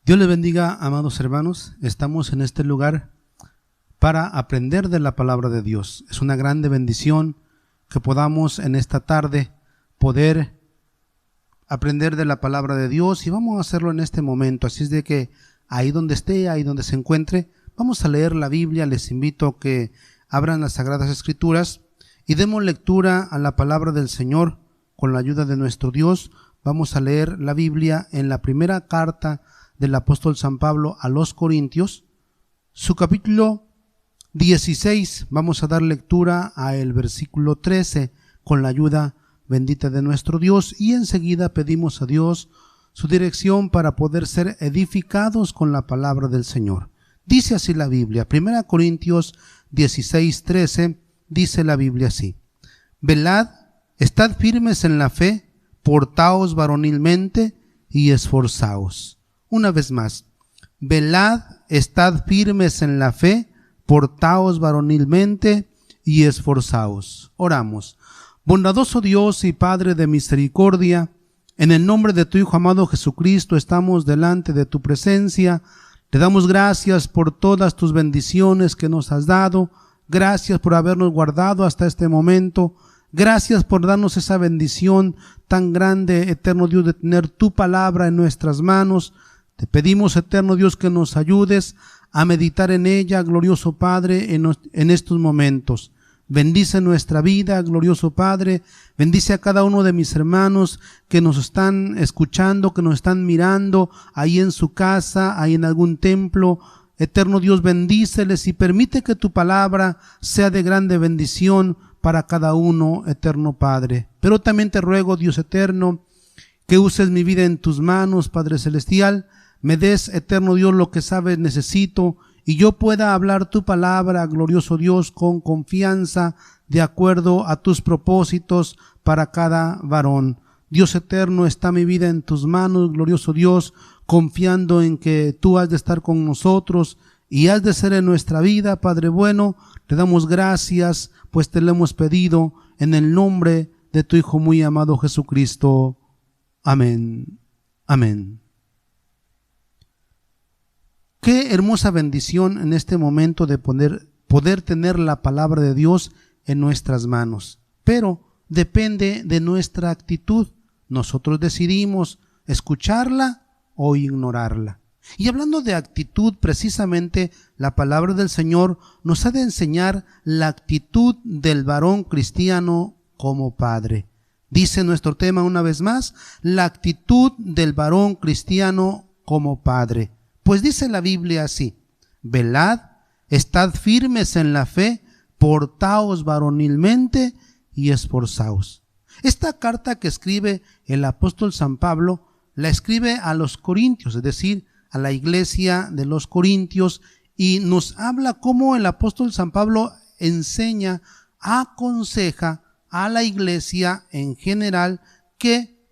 Dios les bendiga, amados hermanos. Estamos en este lugar para aprender de la palabra de Dios. Es una grande bendición que podamos en esta tarde poder aprender de la palabra de Dios, y vamos a hacerlo en este momento. Así es de que ahí donde esté, ahí donde se encuentre, vamos a leer la Biblia. Les invito a que abran las Sagradas Escrituras y demos lectura a la palabra del Señor con la ayuda de nuestro Dios. Vamos a leer la Biblia en la primera carta del apóstol San Pablo a los Corintios, su capítulo 16. Vamos a dar lectura a el versículo 13 con la ayuda bendita de nuestro Dios, y enseguida pedimos a Dios su dirección para poder ser edificados con la palabra del Señor. Dice así la Biblia, 1 Corintios 16:13, dice la Biblia así: Velad, estad firmes en la fe, portaos varonilmente y esforzaos. Una vez más, velad, estad firmes en la fe, portaos varonilmente y esforzaos. Oramos. Bondadoso Dios y Padre de misericordia, en el nombre de tu Hijo amado Jesucristo estamos delante de tu presencia. Te damos gracias por todas tus bendiciones que nos has dado. Gracias por habernos guardado hasta este momento. Gracias por darnos esa bendición tan grande, eterno Dios, de tener tu palabra en nuestras manos. Te pedimos, eterno Dios, que nos ayudes a meditar en ella, glorioso Padre, en estos momentos. Bendice nuestra vida, glorioso Padre. Bendice a cada uno de mis hermanos que nos están escuchando, que nos están mirando ahí en su casa, ahí en algún templo. Eterno Dios, bendíceles y permite que tu palabra sea de grande bendición para cada uno, eterno Padre. Pero también te ruego, Dios eterno, que uses mi vida en tus manos, Padre celestial. Me des, eterno Dios, lo que sabes necesito, y yo pueda hablar tu palabra, glorioso Dios, con confianza, de acuerdo a tus propósitos para cada varón. Dios eterno, está mi vida en tus manos, glorioso Dios, confiando en que tú has de estar con nosotros y has de ser en nuestra vida, Padre bueno. Te damos gracias, pues te lo hemos pedido en el nombre de tu Hijo muy amado Jesucristo. Amén. Amén. Qué hermosa bendición en este momento de poder tener la palabra de Dios en nuestras manos. Pero depende de nuestra actitud. Nosotros decidimos escucharla o ignorarla. Y hablando de actitud, precisamente la palabra del Señor nos ha de enseñar la actitud del varón cristiano como padre. Dice nuestro tema una vez más, la actitud del varón cristiano como padre. Pues dice la Biblia así: velad, estad firmes en la fe, portaos varonilmente y esforzaos. Esta carta que escribe el apóstol San Pablo, la escribe a los Corintios, es decir, a la iglesia de los Corintios, y nos habla cómo el apóstol San Pablo enseña, aconseja a la iglesia en general que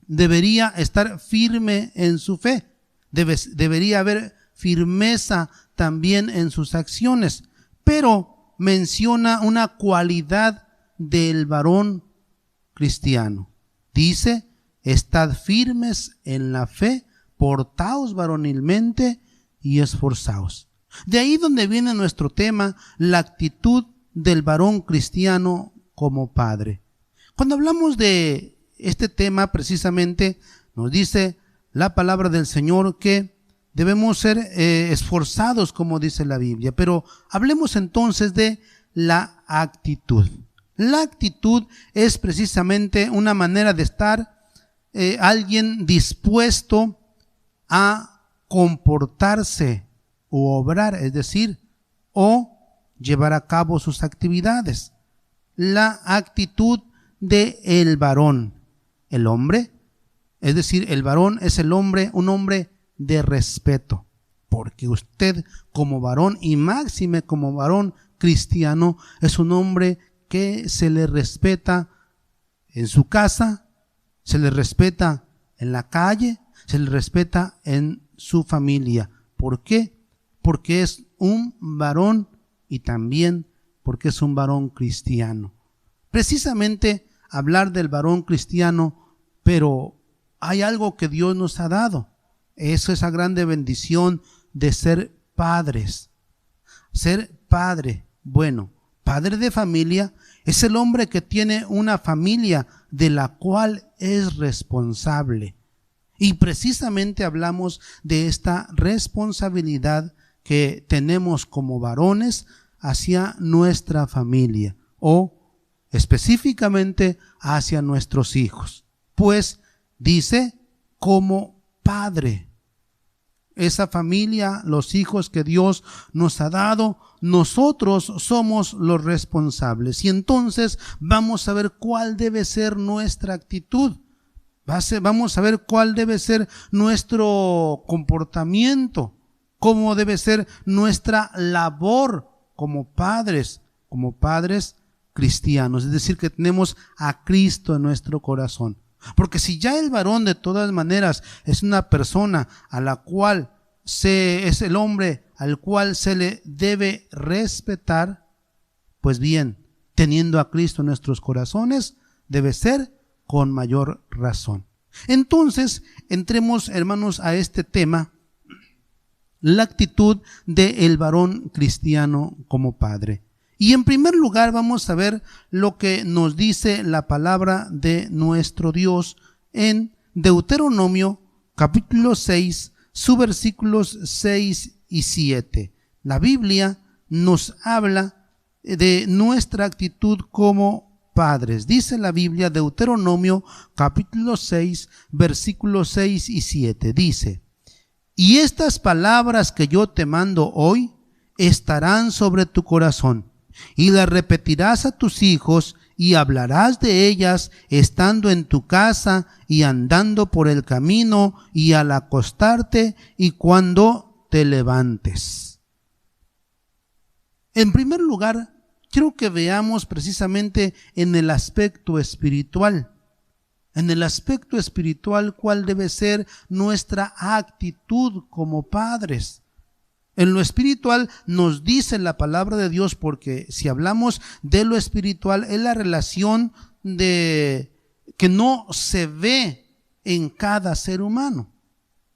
debería estar firme en su fe. Debería haber firmeza también en sus acciones, pero menciona una cualidad del varón cristiano. Dice: estad firmes en la fe, portaos varonilmente y esforzaos. De ahí donde viene nuestro tema, la actitud del varón cristiano como padre. Cuando hablamos de este tema, precisamente nos dice la palabra del Señor que debemos ser esforzados, como dice la Biblia. Pero hablemos entonces de la actitud. La actitud es precisamente una manera de estar, alguien dispuesto a comportarse o obrar, es decir, o llevar a cabo sus actividades. La actitud del varón, el hombre, es decir, el varón es el hombre, un hombre de respeto, porque usted como varón, y máxime como varón cristiano, es un hombre que se le respeta en su casa, se le respeta en la calle, se le respeta en su familia. ¿Por qué? Porque es un varón y también porque es un varón cristiano. Precisamente hablar del varón cristiano, pero hay algo que Dios nos ha dado. Eso es la grande bendición de ser padres. Ser padre, bueno, padre de familia es el hombre que tiene una familia de la cual es responsable. Y precisamente hablamos de esta responsabilidad que tenemos como varones hacia nuestra familia o específicamente hacia nuestros hijos. Pues dice como padre. Esa familia, los hijos que Dios nos ha dado, nosotros somos los responsables. Y entonces vamos a ver cuál debe ser nuestra actitud. Vamos a ver cuál debe ser nuestro comportamiento, cómo debe ser nuestra labor como padres cristianos. Es decir, que tenemos a Cristo en nuestro corazón. Porque si ya el varón de todas maneras es una persona a la cual es el hombre al cual se le debe respetar, pues bien, teniendo a Cristo en nuestros corazones, debe ser con mayor razón. Entonces, entremos, hermanos, a este tema, la actitud del varón cristiano como padre. Y en primer lugar vamos a ver lo que nos dice la palabra de nuestro Dios en Deuteronomio capítulo 6, sus versículos 6 y 7. La Biblia nos habla de nuestra actitud como padres. Dice la Biblia, Deuteronomio capítulo 6, versículos 6 y 7. Dice: y estas palabras que yo te mando hoy estarán sobre tu corazón, y las repetirás a tus hijos, y hablarás de ellas estando en tu casa y andando por el camino y al acostarte y cuando te levantes. En primer lugar, quiero que veamos precisamente en el aspecto espiritual. En el aspecto espiritual, ¿cuál debe ser nuestra actitud como padres? En lo espiritual nos dice la palabra de Dios, porque si hablamos de lo espiritual es la relación que no se ve en cada ser humano.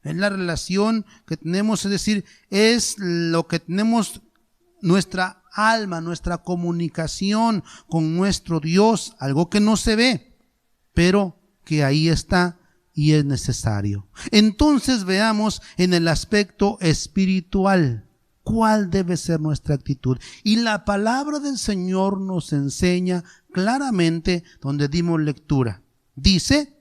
Es la relación que tenemos, es decir, es lo que tenemos nuestra alma, nuestra comunicación con nuestro Dios, algo que no se ve, pero que ahí está y es necesario. Entonces veamos en el aspecto espiritual cuál debe ser nuestra actitud. Y la palabra del Señor nos enseña claramente donde dimos lectura. Dice: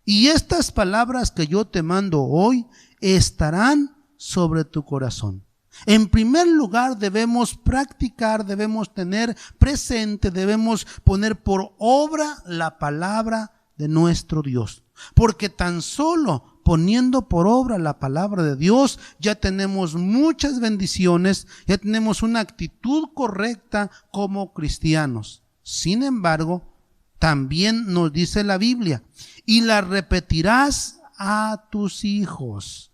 y estas palabras que yo te mando hoy estarán sobre tu corazón. En primer lugar debemos practicar, debemos tener presente, debemos poner por obra la palabra de nuestro Dios. Porque tan solo poniendo por obra la palabra de Dios ya tenemos muchas bendiciones, ya tenemos una actitud correcta como cristianos. Sin embargo, también nos dice la Biblia: y la repetirás a tus hijos.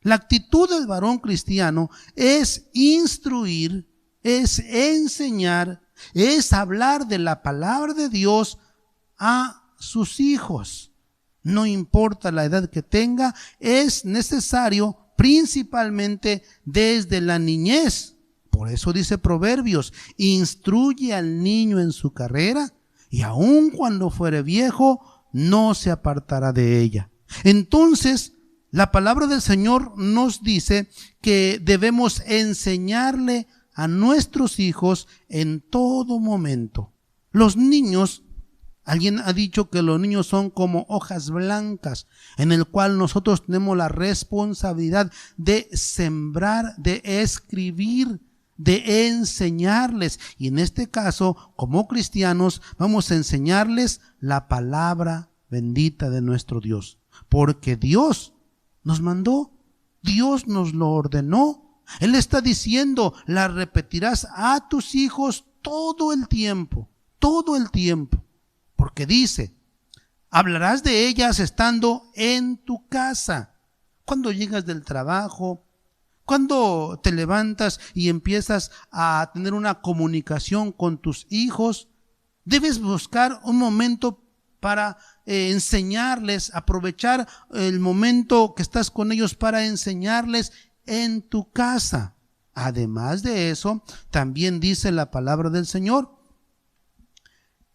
La actitud del varón cristiano es instruir, es enseñar, es hablar de la palabra de Dios a sus hijos. No importa la edad que tenga, es necesario principalmente desde la niñez. Por eso dice Proverbios: instruye al niño en su carrera, y aun cuando fuere viejo, no se apartará de ella. Entonces, la palabra del Señor nos dice que debemos enseñarle a nuestros hijos en todo momento. Los niños, alguien ha dicho que los niños son como hojas blancas, en el cual nosotros tenemos la responsabilidad de sembrar, de escribir, de enseñarles. Y en este caso, como cristianos, vamos a enseñarles la palabra bendita de nuestro Dios. Porque Dios nos mandó, Dios nos lo ordenó. Él está diciendo: la repetirás a tus hijos todo el tiempo, todo el tiempo. Porque dice: hablarás de ellas estando en tu casa. Cuando llegas del trabajo, cuando te levantas y empiezas a tener una comunicación con tus hijos, debes buscar un momento para enseñarles, aprovechar el momento que estás con ellos para enseñarles en tu casa. Además de eso, también dice la palabra del Señor,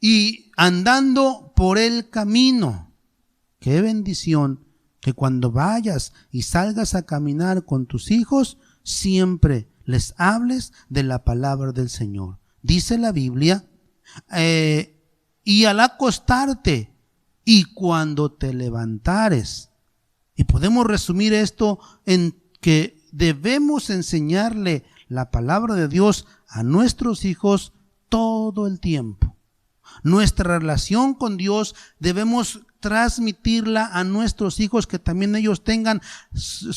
y andando por el camino. Qué bendición que cuando vayas y salgas a caminar con tus hijos, siempre les hables de la palabra del Señor. Dice la Biblia, y al acostarte y cuando te levantares. Y podemos resumir esto en que debemos enseñarle la palabra de Dios a nuestros hijos todo el tiempo. Nuestra relación con Dios debemos transmitirla a nuestros hijos, que también ellos tengan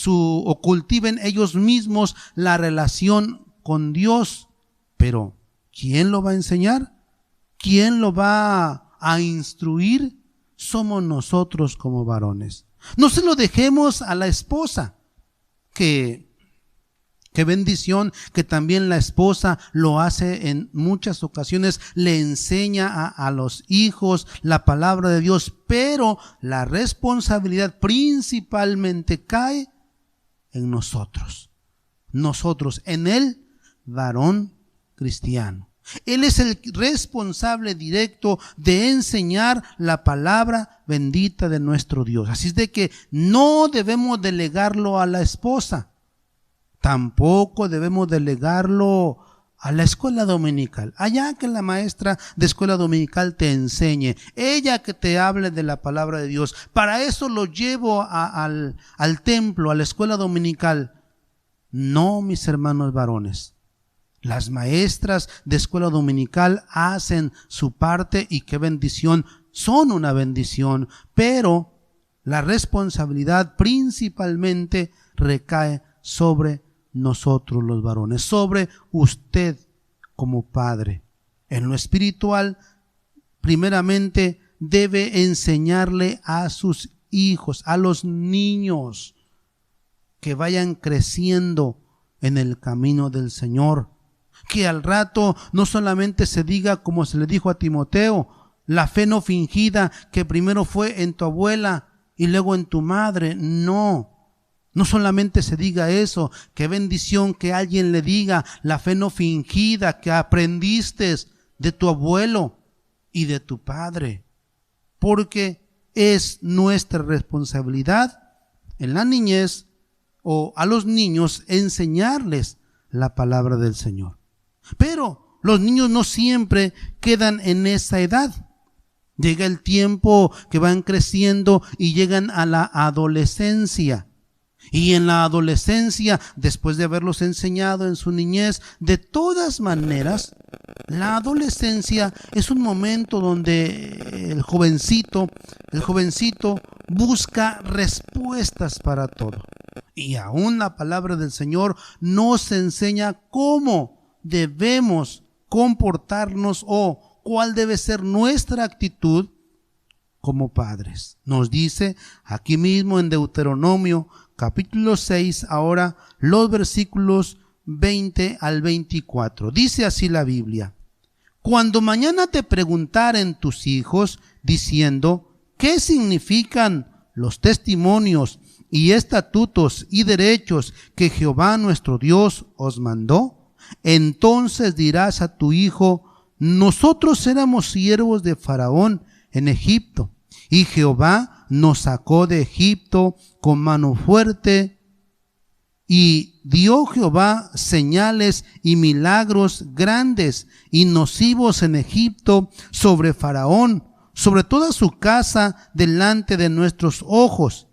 o cultiven ellos mismos la relación con Dios. Pero ¿quién lo va a enseñar? ¿Quién lo va a instruir? Somos nosotros como varones. No se lo dejemos a la esposa. Qué bendición que también la esposa lo hace en muchas ocasiones, le enseña a los hijos la palabra de Dios, pero la responsabilidad principalmente cae en nosotros, en el varón cristiano. Él es el responsable directo de enseñar la palabra bendita de nuestro Dios. Así es de que no debemos delegarlo a la esposa. Tampoco debemos delegarlo a la escuela dominical. Allá que la maestra de escuela dominical te enseñe, ella que te hable de la palabra de Dios. Para eso lo llevo al templo, a la escuela dominical. No, mis hermanos varones. Las maestras de escuela dominical hacen su parte y qué bendición, son una bendición, pero la responsabilidad principalmente recae sobre nosotros los varones, sobre usted como padre. En lo espiritual, primeramente debe enseñarle a sus hijos, a los niños, que vayan creciendo en el camino del Señor. Que al rato no solamente se diga como se le dijo a Timoteo, la fe no fingida que primero fue en tu abuela y luego en tu madre. No solamente se diga eso. Qué bendición que alguien le diga la fe no fingida que aprendiste de tu abuelo y de tu padre. Porque es nuestra responsabilidad en la niñez o a los niños enseñarles la palabra del Señor. Pero los niños no siempre quedan en esa edad. Llega el tiempo que van creciendo y llegan a la adolescencia. Y en la adolescencia, después de haberlos enseñado en su niñez, de todas maneras, la adolescencia es un momento donde el jovencito busca respuestas para todo. Y aún la palabra del Señor nos enseña cómo debemos comportarnos o cuál debe ser nuestra actitud como padres. Nos dice aquí mismo en Deuteronomio capítulo 6, ahora los versículos 20 al 24. Dice así la Biblia: cuando mañana te preguntaren tus hijos diciendo, ¿qué significan los testimonios y estatutos y derechos que Jehová nuestro Dios os mandó? Entonces dirás a tu hijo, nosotros éramos siervos de Faraón en Egipto, y Jehová nos sacó de Egipto con mano fuerte, y dio Jehová señales y milagros grandes y nocivos en Egipto sobre Faraón, sobre toda su casa delante de nuestros ojos,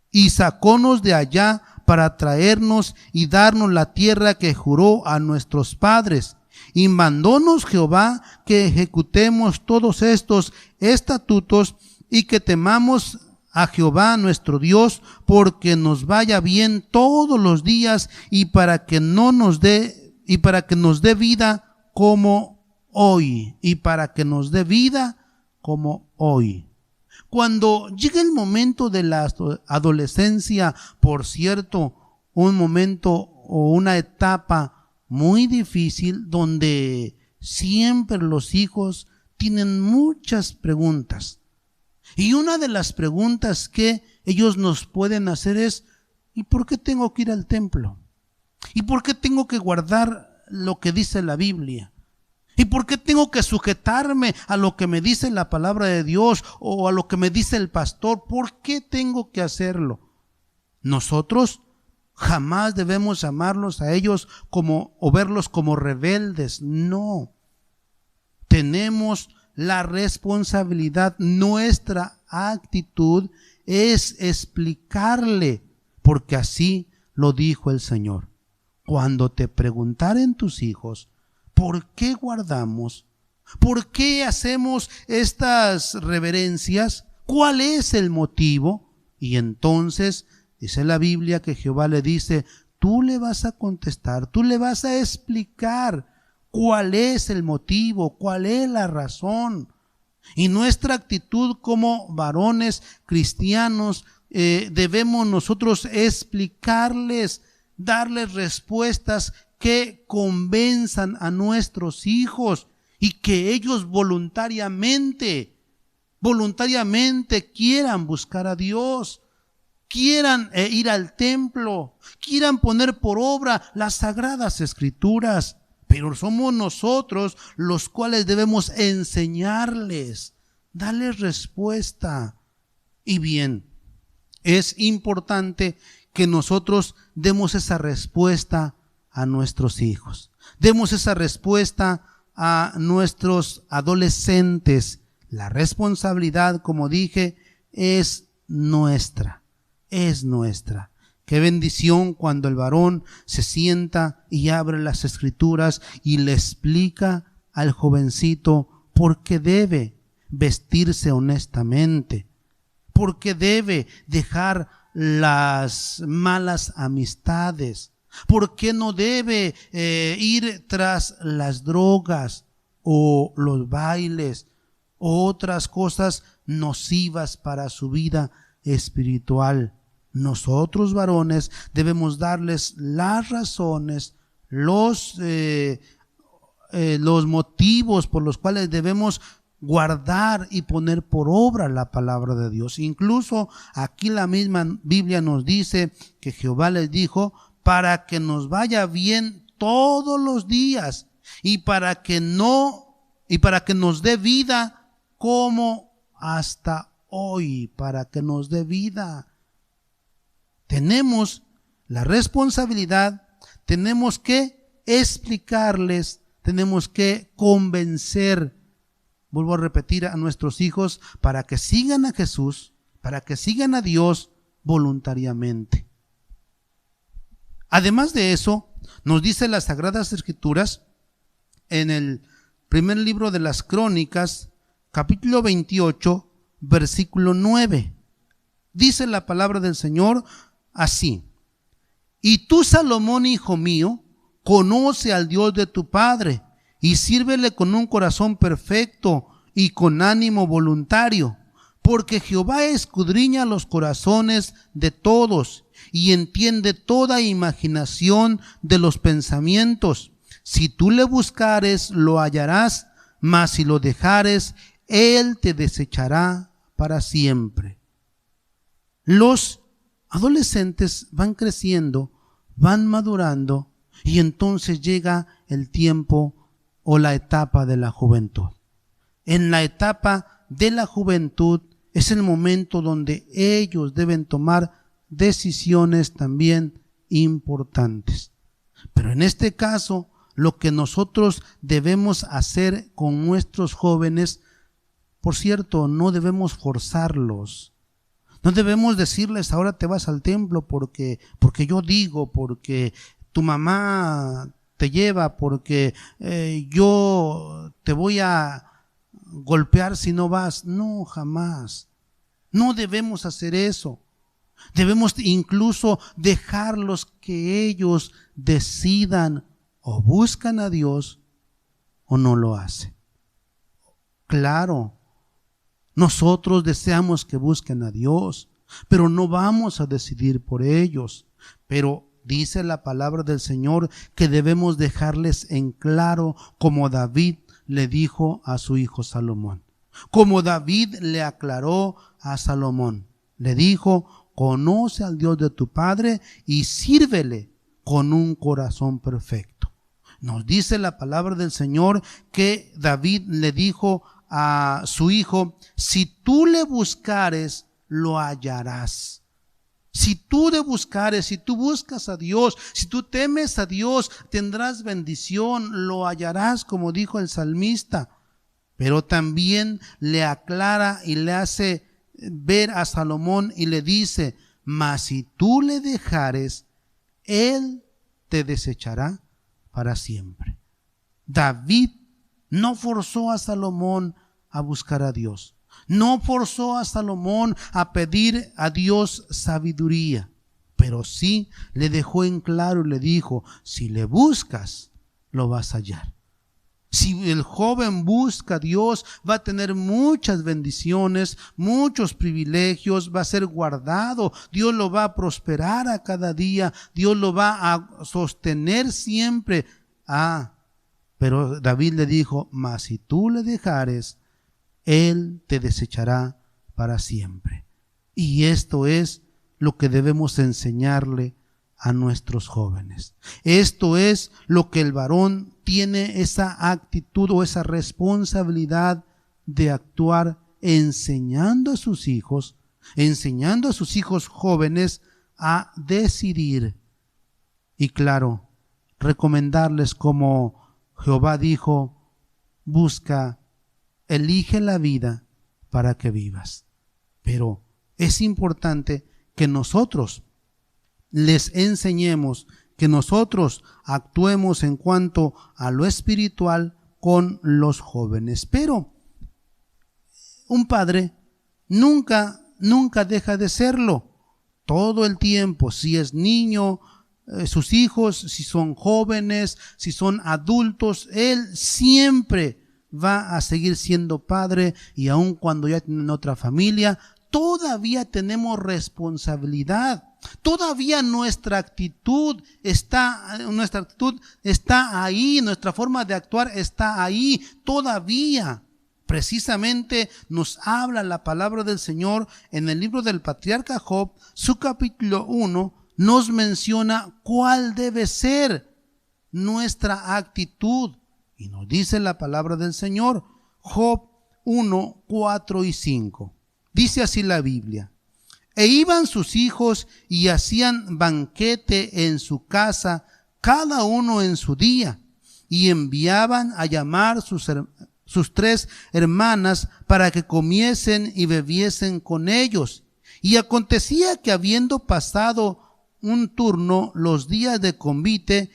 y sacónos de allá para traernos y darnos la tierra que juró a nuestros padres. Y mandónos Jehová que ejecutemos todos estos estatutos y que temamos a Jehová nuestro Dios, porque nos vaya bien todos los días y para que nos dé vida como hoy, Cuando llega el momento de la adolescencia, por cierto, un momento o una etapa muy difícil donde siempre los hijos tienen muchas preguntas. Y una de las preguntas que ellos nos pueden hacer es: ¿y por qué tengo que ir al templo? ¿Y por qué tengo que guardar lo que dice la Biblia? ¿Y por qué tengo que sujetarme a lo que me dice la palabra de Dios o a lo que me dice el pastor? ¿Por qué tengo que hacerlo? Nosotros jamás debemos llamarlos a ellos o verlos como rebeldes. No. Tenemos la responsabilidad. Nuestra actitud es explicarle, porque así lo dijo el Señor. Cuando te preguntaren tus hijos: ¿por qué guardamos? ¿Por qué hacemos estas reverencias? ¿Cuál es el motivo? Y entonces dice la Biblia que Jehová le dice: tú le vas a contestar, tú le vas a explicar cuál es el motivo, cuál es la razón. Y nuestra actitud como varones cristianos, debemos nosotros explicarles, darles respuestas que convenzan a nuestros hijos y que ellos voluntariamente quieran buscar a Dios, quieran ir al templo, quieran poner por obra las sagradas escrituras. Pero somos nosotros los cuales debemos enseñarles, darles respuesta. Y bien, es importante que nosotros demos esa respuesta a nuestros hijos. Demos esa respuesta a nuestros adolescentes. La responsabilidad, como dije, es nuestra. Es nuestra. Qué bendición cuando el varón se sienta y abre las escrituras y le explica al jovencito por qué debe vestirse honestamente, por qué debe dejar las malas amistades, por qué no debe ir tras las drogas o los bailes o otras cosas nocivas para su vida espiritual. Nosotros varones debemos darles las razones, los motivos por los cuales debemos guardar y poner por obra la palabra de Dios. Incluso aquí la misma Biblia nos dice que Jehová les dijo: para que nos vaya bien todos los días y para que nos dé vida como hasta hoy, para que nos dé vida. Tenemos la responsabilidad, tenemos que explicarles, tenemos que convencer, vuelvo a repetir, a nuestros hijos para que sigan a Jesús, para que sigan a Dios voluntariamente. Además de eso, nos dice las Sagradas Escrituras en el primer libro de las Crónicas, capítulo 28, versículo 9. Dice la palabra del Señor así: y tú, Salomón, hijo mío, conoce al Dios de tu padre y sírvele con un corazón perfecto y con ánimo voluntario, porque Jehová escudriña los corazones de todos y entiende toda imaginación de los pensamientos. Si tú le buscares, lo hallarás, mas si lo dejares, él te desechará para siempre. Los adolescentes van creciendo, van madurando, y entonces llega el tiempo o la etapa de la juventud. En la etapa de la juventud es el momento donde ellos deben tomar decisiones también importantes. Pero en este caso, lo que nosotros debemos hacer con nuestros jóvenes, por cierto, no debemos forzarlos. No debemos decirles: ahora te vas al templo porque yo digo, porque tu mamá te lleva, porque yo te voy a golpear si no vas. No, jamás. No debemos hacer eso. Debemos incluso dejarlos que ellos decidan: o buscan a Dios o no lo hacen. Claro, nosotros deseamos que busquen a Dios, pero no vamos a decidir por ellos. Pero dice la palabra del Señor que debemos dejarles en claro, como David le dijo a su hijo Salomón: como David le aclaró a Salomón. Le dijo: conoce al Dios de tu padre y sírvele con un corazón perfecto. Nos dice la palabra del Señor que David le dijo a su hijo: si tú le buscares, lo hallarás. Si tú le buscares, si tú buscas a Dios, si tú temes a Dios, tendrás bendición, lo hallarás, como dijo el salmista. Pero también le aclara y le hace ver a Salomón y le dice: mas si tú le dejares, él te desechará para siempre. David no forzó a Salomón a buscar a Dios. No forzó a Salomón a pedir a Dios sabiduría, pero sí le dejó en claro y le dijo: si le buscas, lo vas a hallar. Si el joven busca a Dios, va a tener muchas bendiciones, muchos privilegios, va a ser guardado. Dios lo va a prosperar a cada día. Dios lo va a sostener siempre. Pero David le dijo: mas si tú le dejares, él te desechará para siempre. Y esto es lo que debemos enseñarle a nuestros jóvenes. Esto es lo que el varón tiene, esa actitud o esa responsabilidad de actuar, enseñando a sus hijos jóvenes a decidir. Y claro, recomendarles, como Jehová dijo: elige la vida para que vivas. Pero es importante que nosotros les enseñemos, que nosotros actuemos en cuanto a lo espiritual con los jóvenes. Pero un padre nunca deja de serlo. Todo el tiempo, si es niño, sus hijos, si son jóvenes, si son adultos, él siempre va a seguir siendo padre. Y aun cuando ya tienen otra familia, todavía tenemos responsabilidad. Todavía nuestra actitud está ahí, nuestra forma de actuar está ahí todavía. Precisamente nos habla la palabra del Señor en el libro del patriarca Job, su capítulo 1, nos menciona cuál debe ser nuestra actitud. Y nos dice la palabra del Señor, Job 1, 4 y 5. Dice así la Biblia: e iban sus hijos y hacían banquete en su casa, cada uno en su día, y enviaban a llamar sus 3 hermanas para que comiesen y bebiesen con ellos. Y acontecía que, habiendo pasado un turno los días de convite,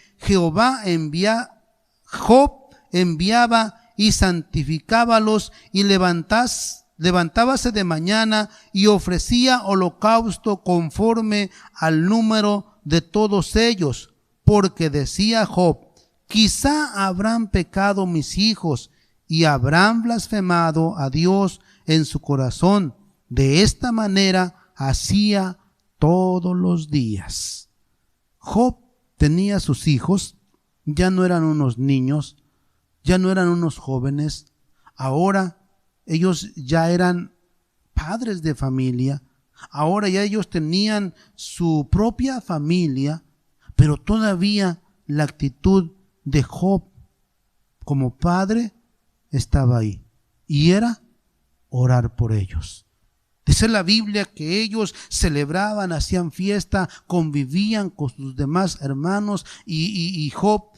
Job enviaba y santificábalos, y levantábase de mañana y ofrecía holocausto conforme al número de todos ellos, porque decía Job: quizá habrán pecado mis hijos y habrán blasfemado a Dios en su corazón. De esta manera hacía todos los días. Job tenía sus hijos, ya no eran unos niños, ya no eran unos jóvenes, ahora ellos ya eran padres de familia, ahora ya ellos tenían su propia familia, pero todavía la actitud de Job como padre estaba ahí, y era orar por ellos. Dice la Biblia que ellos celebraban, hacían fiesta, convivían con sus demás hermanos, y Job,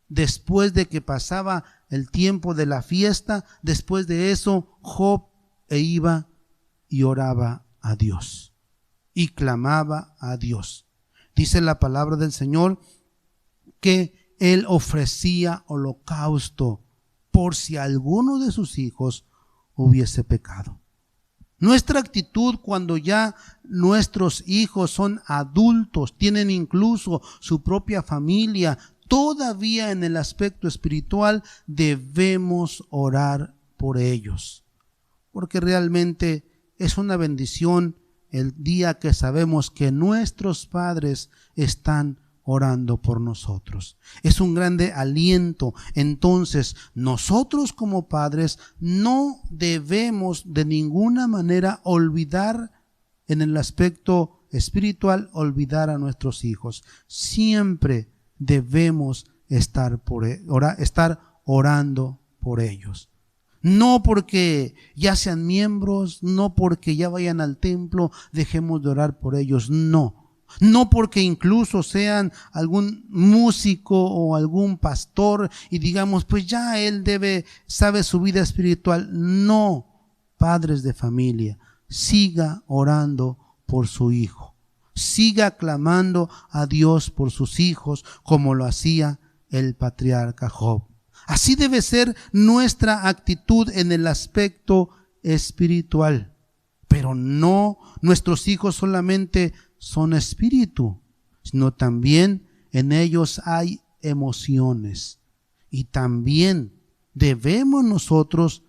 después de que pasaba el tiempo de la fiesta, después de eso, Job iba y oraba a Dios y clamaba a Dios. Dice la palabra del Señor que él ofrecía holocausto por si alguno de sus hijos hubiese pecado. Nuestra actitud cuando ya nuestros hijos son adultos, tienen incluso su propia familia, todavía en el aspecto espiritual debemos orar por ellos, porque realmente es una bendición el día que sabemos que nuestros padres están orando por nosotros. Es un grande aliento. Entonces, nosotros como padres no debemos de ninguna manera olvidar, en el aspecto espiritual, olvidar a nuestros hijos. Siempre debemos estar orando por ellos. No porque ya sean miembros, no porque ya vayan al templo, dejemos de orar por ellos. No porque incluso sean algún músico o algún pastor y digamos, pues ya él sabe su vida espiritual. No, padres de familia, siga orando por su hijo. Siga clamando a Dios por sus hijos como lo hacía el patriarca Job. Así debe ser nuestra actitud en el aspecto espiritual. Pero no, nuestros hijos solamente son espíritu, sino también en ellos hay emociones. Y también debemos nosotros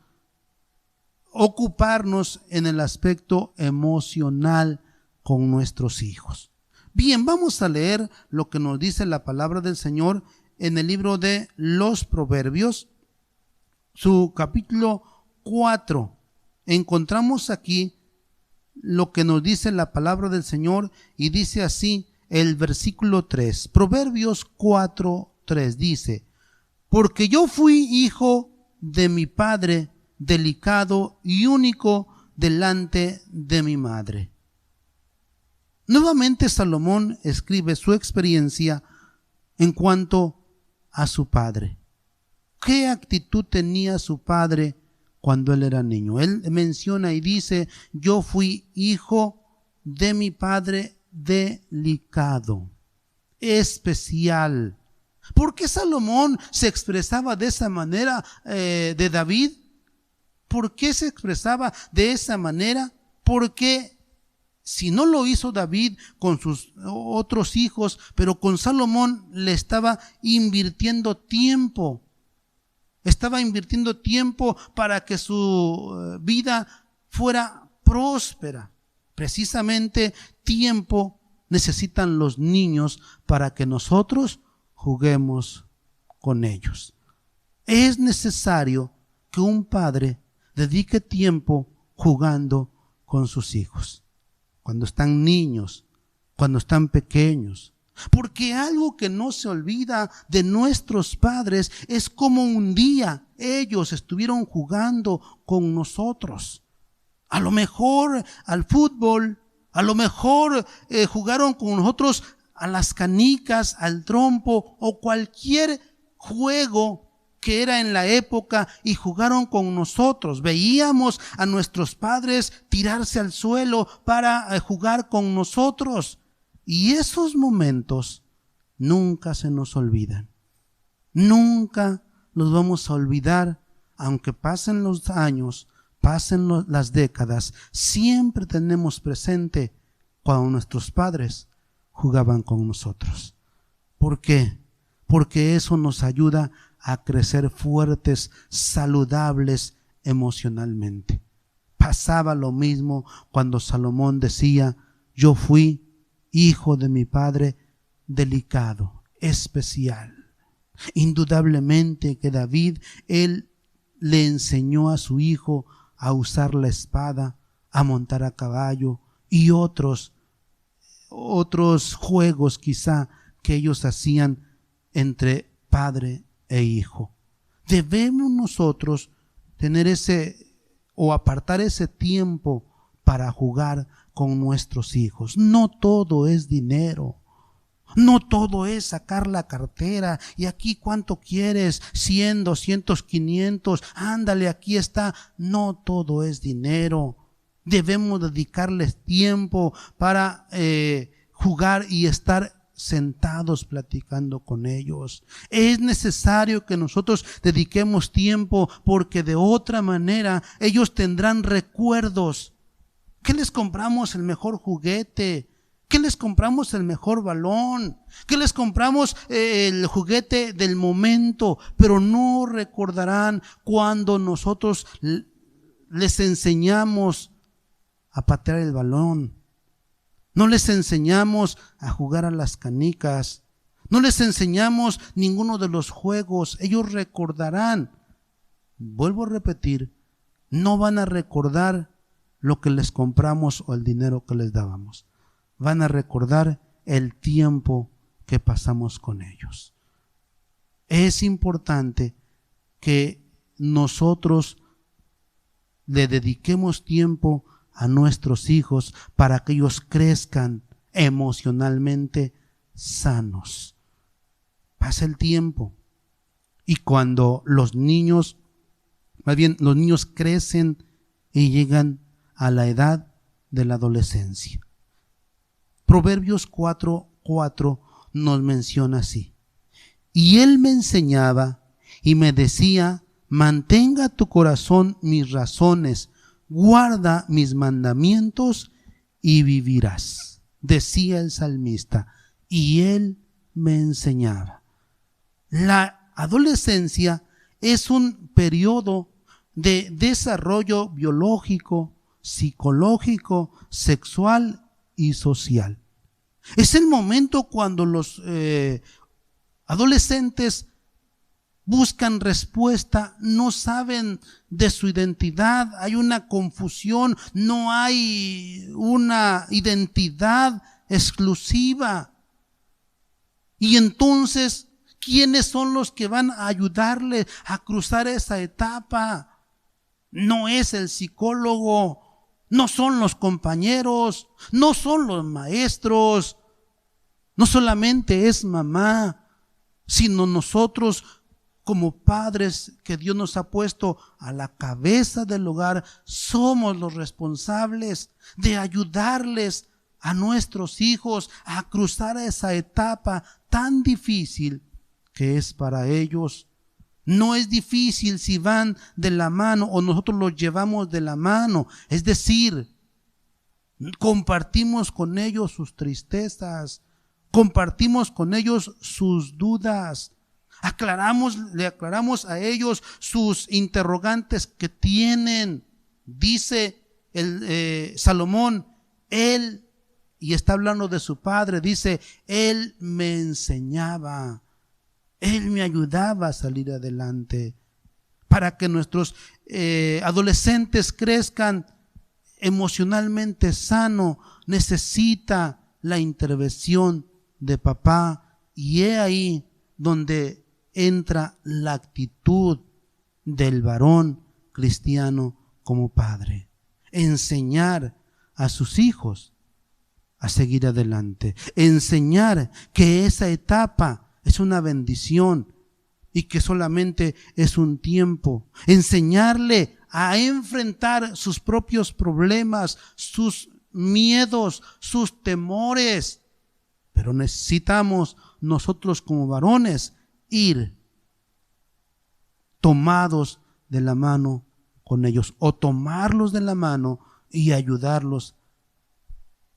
ocuparnos en el aspecto emocional con nuestros hijos. Bien, vamos a leer lo que nos dice la palabra del Señor en el libro de los Proverbios, su capítulo 4. Encontramos aquí lo que nos dice la palabra del Señor y dice así el versículo 3. Proverbios 4:3 dice: porque yo fui hijo de mi padre, delicado y único delante de mi madre. Nuevamente Salomón escribe su experiencia en cuanto a su padre. ¿Qué actitud tenía su padre cuando él era niño? Él menciona y dice: yo fui hijo de mi padre delicado, especial. ¿Por qué Salomón se expresaba de esa manera de David? ¿Por qué se expresaba de esa manera? Porque si no lo hizo David con sus otros hijos, pero con Salomón le estaba invirtiendo tiempo. Estaba invirtiendo tiempo para que su vida fuera próspera. Precisamente tiempo necesitan los niños para que nosotros juguemos con ellos. Es necesario que un padre dedique tiempo jugando con sus hijos. Cuando están niños, cuando están pequeños. Porque algo que no se olvida de nuestros padres es como un día ellos estuvieron jugando con nosotros. A lo mejor al fútbol, a lo mejor jugaron con nosotros a las canicas, al trompo o cualquier juego que era en la época y jugaron con nosotros. Veíamos a nuestros padres tirarse al suelo para jugar con nosotros. Y esos momentos nunca se nos olvidan. Nunca los vamos a olvidar, aunque pasen los años, pasen las décadas. Siempre tenemos presente cuando nuestros padres jugaban con nosotros. ¿Por qué? Porque eso nos ayuda a crecer fuertes, saludables emocionalmente. Pasaba lo mismo cuando Salomón decía: yo fui hijo de mi padre delicado, especial. Indudablemente que David, él le enseñó a su hijo a usar la espada, a montar a caballo y otros juegos quizá que ellos hacían entre padre e hijo. Debemos nosotros tener apartar ese tiempo para jugar con nuestros hijos. No todo es dinero. No todo es sacar la cartera y aquí cuánto quieres, 100, 200, 500, ándale, aquí está. No todo es dinero. Debemos dedicarles tiempo para jugar y estar sentados platicando con ellos. Es necesario que nosotros dediquemos tiempo porque de otra manera ellos tendrán recuerdos. ¿Qué les compramos? El mejor juguete. ¿Qué les compramos? El mejor balón. ¿Qué les compramos? El juguete del momento. Pero no recordarán cuando nosotros les enseñamos a patear el balón. No les enseñamos a jugar a las canicas. No les enseñamos ninguno de los juegos. Ellos recordarán. Vuelvo a repetir, no van a recordar lo que les compramos o el dinero que les dábamos. Van a recordar el tiempo que pasamos con ellos. Es importante que nosotros le dediquemos tiempo a nuestros hijos para que ellos crezcan emocionalmente sanos. Pasa el tiempo y cuando los niños crecen y llegan a la edad de la adolescencia. Proverbios 4:4 nos menciona así: y él me enseñaba y me decía, mantenga tu corazón mis razones, guarda mis mandamientos y vivirás. Decía el salmista, y él me enseñaba. La adolescencia es un periodo de desarrollo biológico, psicológico, sexual y social. Es el momento cuando los adolescentes buscan respuesta, no saben de su identidad, hay una confusión, no hay una identidad exclusiva. Y entonces, ¿quiénes son los que van a ayudarle a cruzar esa etapa? No es el psicólogo, no son los compañeros, no son los maestros, no solamente es mamá, sino nosotros como padres que Dios nos ha puesto a la cabeza del hogar, somos los responsables de ayudarles a nuestros hijos a cruzar esa etapa tan difícil que es para ellos. No es difícil si van de la mano o nosotros los llevamos de la mano, es decir, compartimos con ellos sus tristezas, compartimos con ellos sus dudas, le aclaramos a ellos sus interrogantes que tienen. Dice Salomón, él, y está hablando de su padre, dice, él me enseñaba, él me ayudaba a salir adelante. Para que nuestros adolescentes crezcan emocionalmente sano, necesita la intervención de papá, y es ahí donde entra la actitud del varón cristiano como padre. Enseñar a sus hijos a seguir adelante. Enseñar que esa etapa es una bendición y que solamente es un tiempo. Enseñarle a enfrentar sus propios problemas, sus miedos, sus temores. Pero necesitamos nosotros como varones ir tomados de la mano con ellos, o tomarlos de la mano y ayudarlos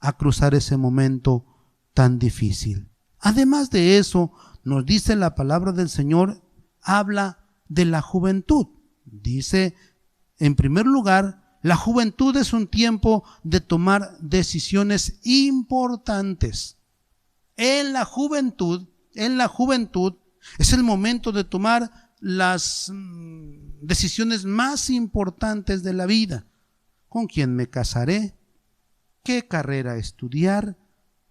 a cruzar ese momento tan difícil. Además de eso, nos dice la palabra del Señor, habla de la juventud. Dice, en primer lugar, la juventud es un tiempo de tomar decisiones importantes. En la juventud es el momento de tomar las decisiones más importantes de la vida. ¿Con quién me casaré? ¿Qué carrera estudiar?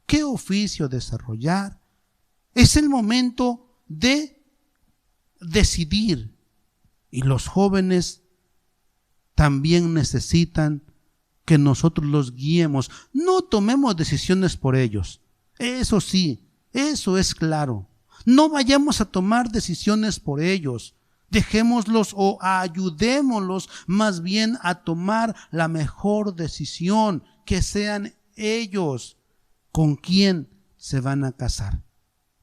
¿Qué oficio desarrollar? Es el momento de decidir. Y los jóvenes también necesitan que nosotros los guiemos. No tomemos decisiones por ellos. Eso sí, eso es claro. No vayamos a tomar decisiones por ellos. Dejémoslos o ayudémoslos más bien a tomar la mejor decisión, que sean ellos con quién se van a casar.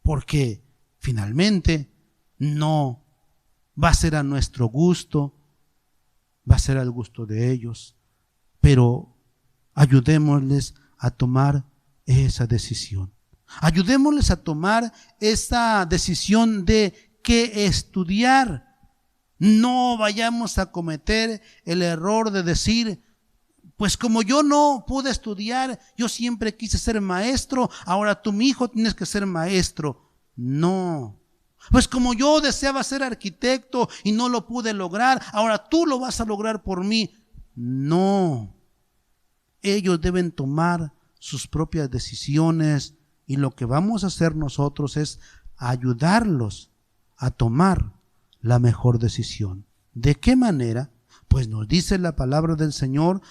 Porque finalmente no va a ser a nuestro gusto, va a ser al gusto de ellos, pero ayudémosles a tomar esa decisión. Ayudémosles a tomar esa decisión de qué estudiar. No vayamos a cometer el error de decir, pues como yo no pude estudiar, yo siempre quise ser maestro, ahora tú, mi hijo, tienes que ser maestro. No. Pues como yo deseaba ser arquitecto y no lo pude lograr, ahora tú lo vas a lograr por mí. No. Ellos deben tomar sus propias decisiones y lo que vamos a hacer nosotros es ayudarlos a tomar la mejor decisión. ¿De qué manera? Pues nos dice la palabra del Señor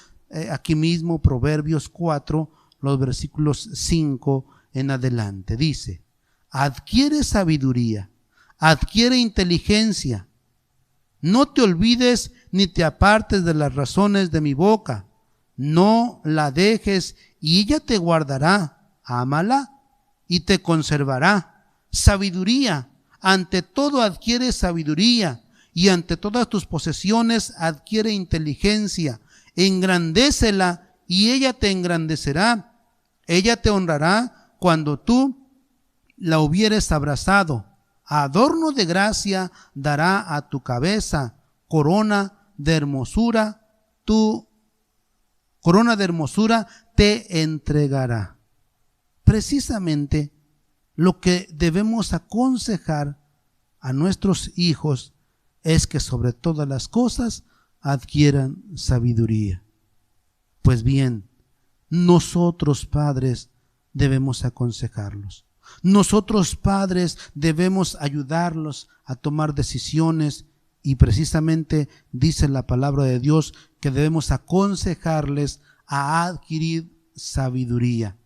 aquí mismo, Proverbios 4, los versículos 5 en adelante. Dice: adquiere sabiduría, adquiere inteligencia, no te olvides ni te apartes de las razones de mi boca, no la dejes y ella te guardará, ámala y te conservará. Sabiduría, ante todo adquiere sabiduría, y ante todas tus posesiones adquiere inteligencia. Engrandécela y ella te engrandecerá. Ella te honrará cuando tú la hubieres abrazado. Adorno de gracia dará a tu cabeza, corona de hermosura te entregará. Precisamente lo que debemos aconsejar a nuestros hijos es que sobre todas las cosas adquieran sabiduría. Pues bien, nosotros padres debemos aconsejarlos. Nosotros padres debemos ayudarlos a tomar decisiones, y precisamente dice la palabra de Dios que debemos aconsejarles a adquirir sabiduría.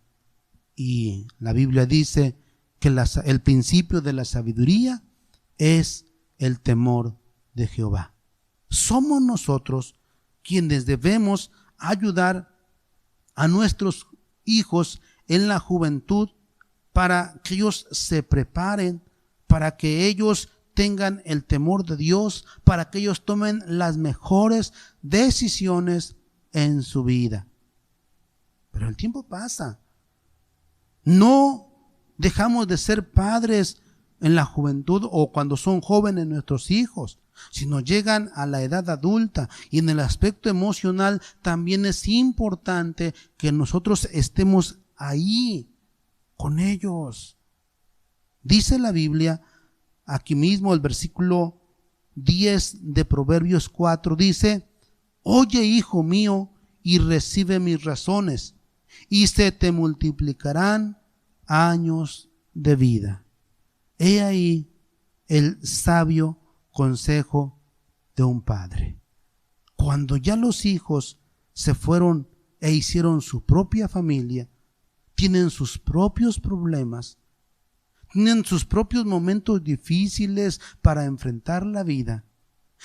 Y la Biblia dice que el principio de la sabiduría es el temor de Jehová. Somos nosotros quienes debemos ayudar a nuestros hijos en la juventud para que ellos se preparen, para que ellos tengan el temor de Dios, para que ellos tomen las mejores decisiones en su vida. Pero el tiempo pasa. No dejamos de ser padres en la juventud o cuando son jóvenes nuestros hijos, sino llegan a la edad adulta, y en el aspecto emocional también es importante que nosotros estemos ahí con ellos. Dice la Biblia, aquí mismo el versículo 10 de Proverbios 4 dice: oye, hijo mío, y recibe mis razones, y se te multiplicarán años de vida. He ahí el sabio consejo de un padre. Cuando ya los hijos se fueron e hicieron su propia familia, tienen sus propios problemas, tienen sus propios momentos difíciles para enfrentar la vida.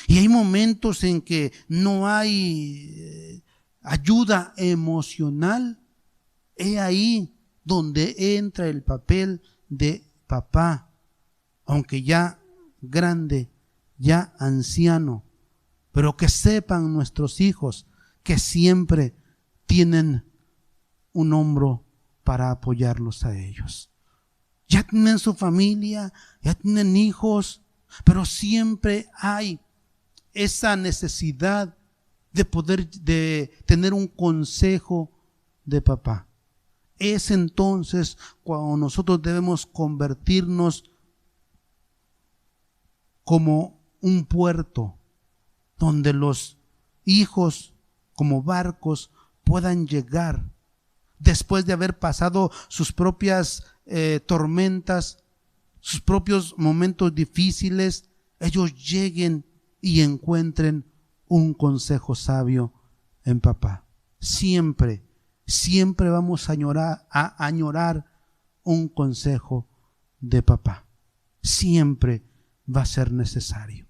Y hay momentos en que no hay ayuda emocional. He ahí donde entra el papel de papá, aunque ya grande, ya anciano, pero que sepan nuestros hijos que siempre tienen un hombro para apoyarlos a ellos. Ya tienen su familia, ya tienen hijos, pero siempre hay esa necesidad de tener un consejo de papá. Es entonces cuando nosotros debemos convertirnos como un puerto donde los hijos, como barcos, puedan llegar después de haber pasado sus propias tormentas, sus propios momentos difíciles. Ellos lleguen y encuentren un consejo sabio en papá. Siempre vamos a añorar un consejo de papá. Siempre va a ser necesario.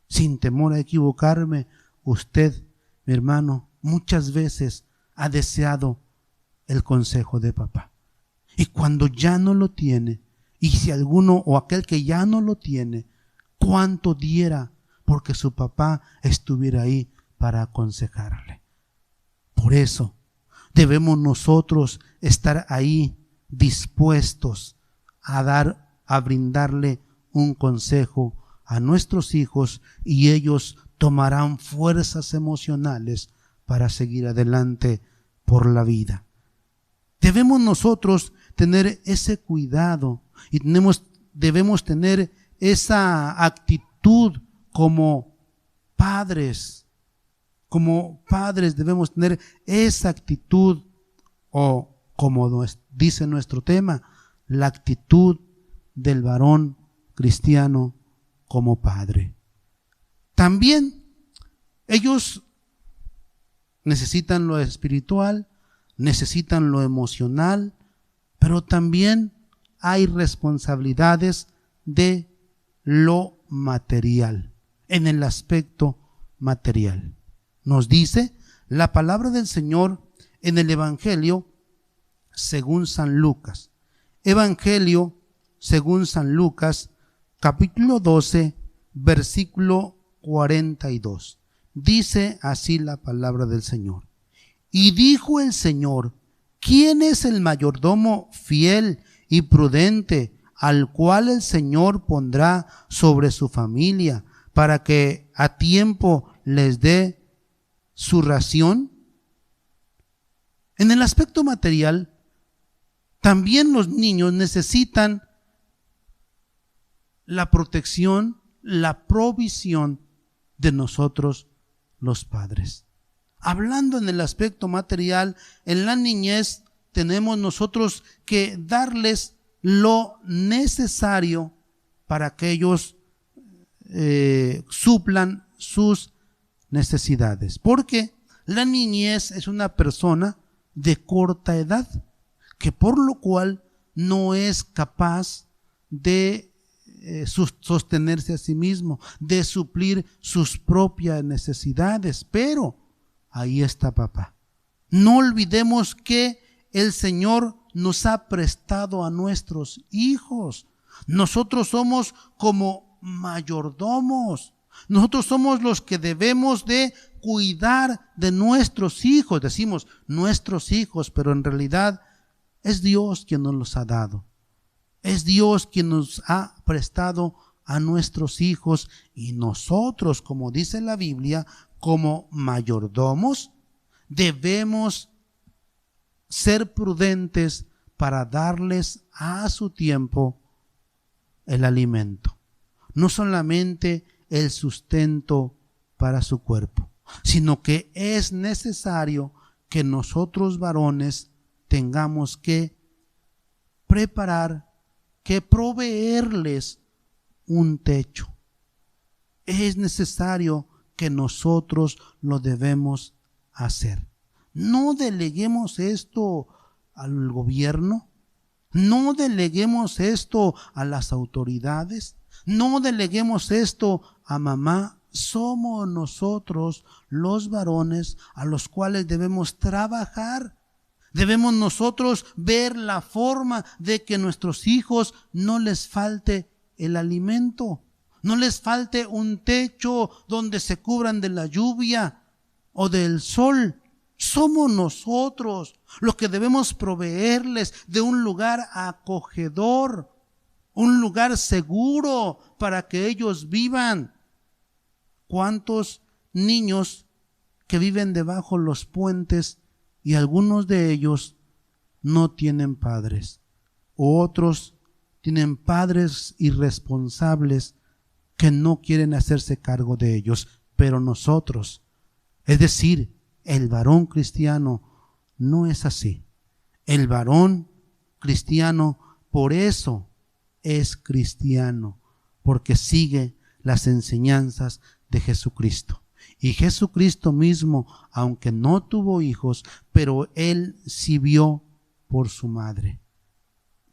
Sin temor a equivocarme, usted, mi hermano, muchas veces ha deseado el consejo de papá. Y cuando ya no lo tiene, y si alguno o aquel que ya no lo tiene, cuánto diera porque su papá estuviera ahí para aconsejarle. Por eso debemos nosotros estar ahí dispuestos a brindarle un consejo a nuestros hijos, y ellos tomarán fuerzas emocionales para seguir adelante por la vida. Debemos nosotros tener ese cuidado y debemos tener esa actitud como padres. Como padres debemos tener esa actitud, o como dice nuestro tema, la actitud del varón cristiano como padre. También ellos necesitan lo espiritual, necesitan lo emocional, pero también hay responsabilidades de lo material, en el aspecto material. Nos dice la palabra del Señor en el Evangelio según San Lucas. Evangelio según San Lucas, capítulo 12, versículo 42. Dice así la palabra del Señor. Y dijo el Señor: ¿quién es el mayordomo fiel y prudente al cual el Señor pondrá sobre su familia para que a tiempo les dé su ración? En el aspecto material, también los niños necesitan la protección, la provisión de nosotros los padres. Hablando en el aspecto material, en la niñez tenemos nosotros que darles lo necesario para que ellos suplan sus necesidades. Porque la niñez es una persona de corta edad, que por lo cual no es capaz de sostenerse a sí mismo, de suplir sus propias necesidades. Pero ahí está papá. No olvidemos que el Señor nos ha prestado a nuestros hijos. Nosotros somos como mayordomos. Nosotros somos los que debemos de cuidar de nuestros hijos. Decimos nuestros hijos, pero en realidad es Dios quien nos los ha dado. Es Dios quien nos ha prestado a nuestros hijos, y nosotros, como dice la Biblia, como mayordomos, debemos ser prudentes para darles a su tiempo el alimento. No solamente el sustento para su cuerpo, sino que es necesario que nosotros varones tengamos que preparar, que proveerles un techo. Es necesario que nosotros lo debemos hacer. No deleguemos esto al gobierno, no deleguemos esto a las autoridades, no deleguemos esto a mamá. Somos nosotros los varones a los cuales debemos trabajar. Debemos nosotros ver la forma de que a nuestros hijos no les falte el alimento, no les falte un techo donde se cubran de la lluvia o del sol. Somos nosotros los que debemos proveerles de un lugar acogedor, un lugar seguro para que ellos vivan. ¿Cuántos niños que viven debajo los puentes y algunos de ellos no tienen padres? Otros tienen padres irresponsables que no quieren hacerse cargo de ellos. Pero nosotros, es decir, el varón cristiano, no es así. El varón cristiano, por eso es cristiano, porque sigue las enseñanzas de Jesucristo. Y Jesucristo mismo, aunque no tuvo hijos, pero él sí vio por su madre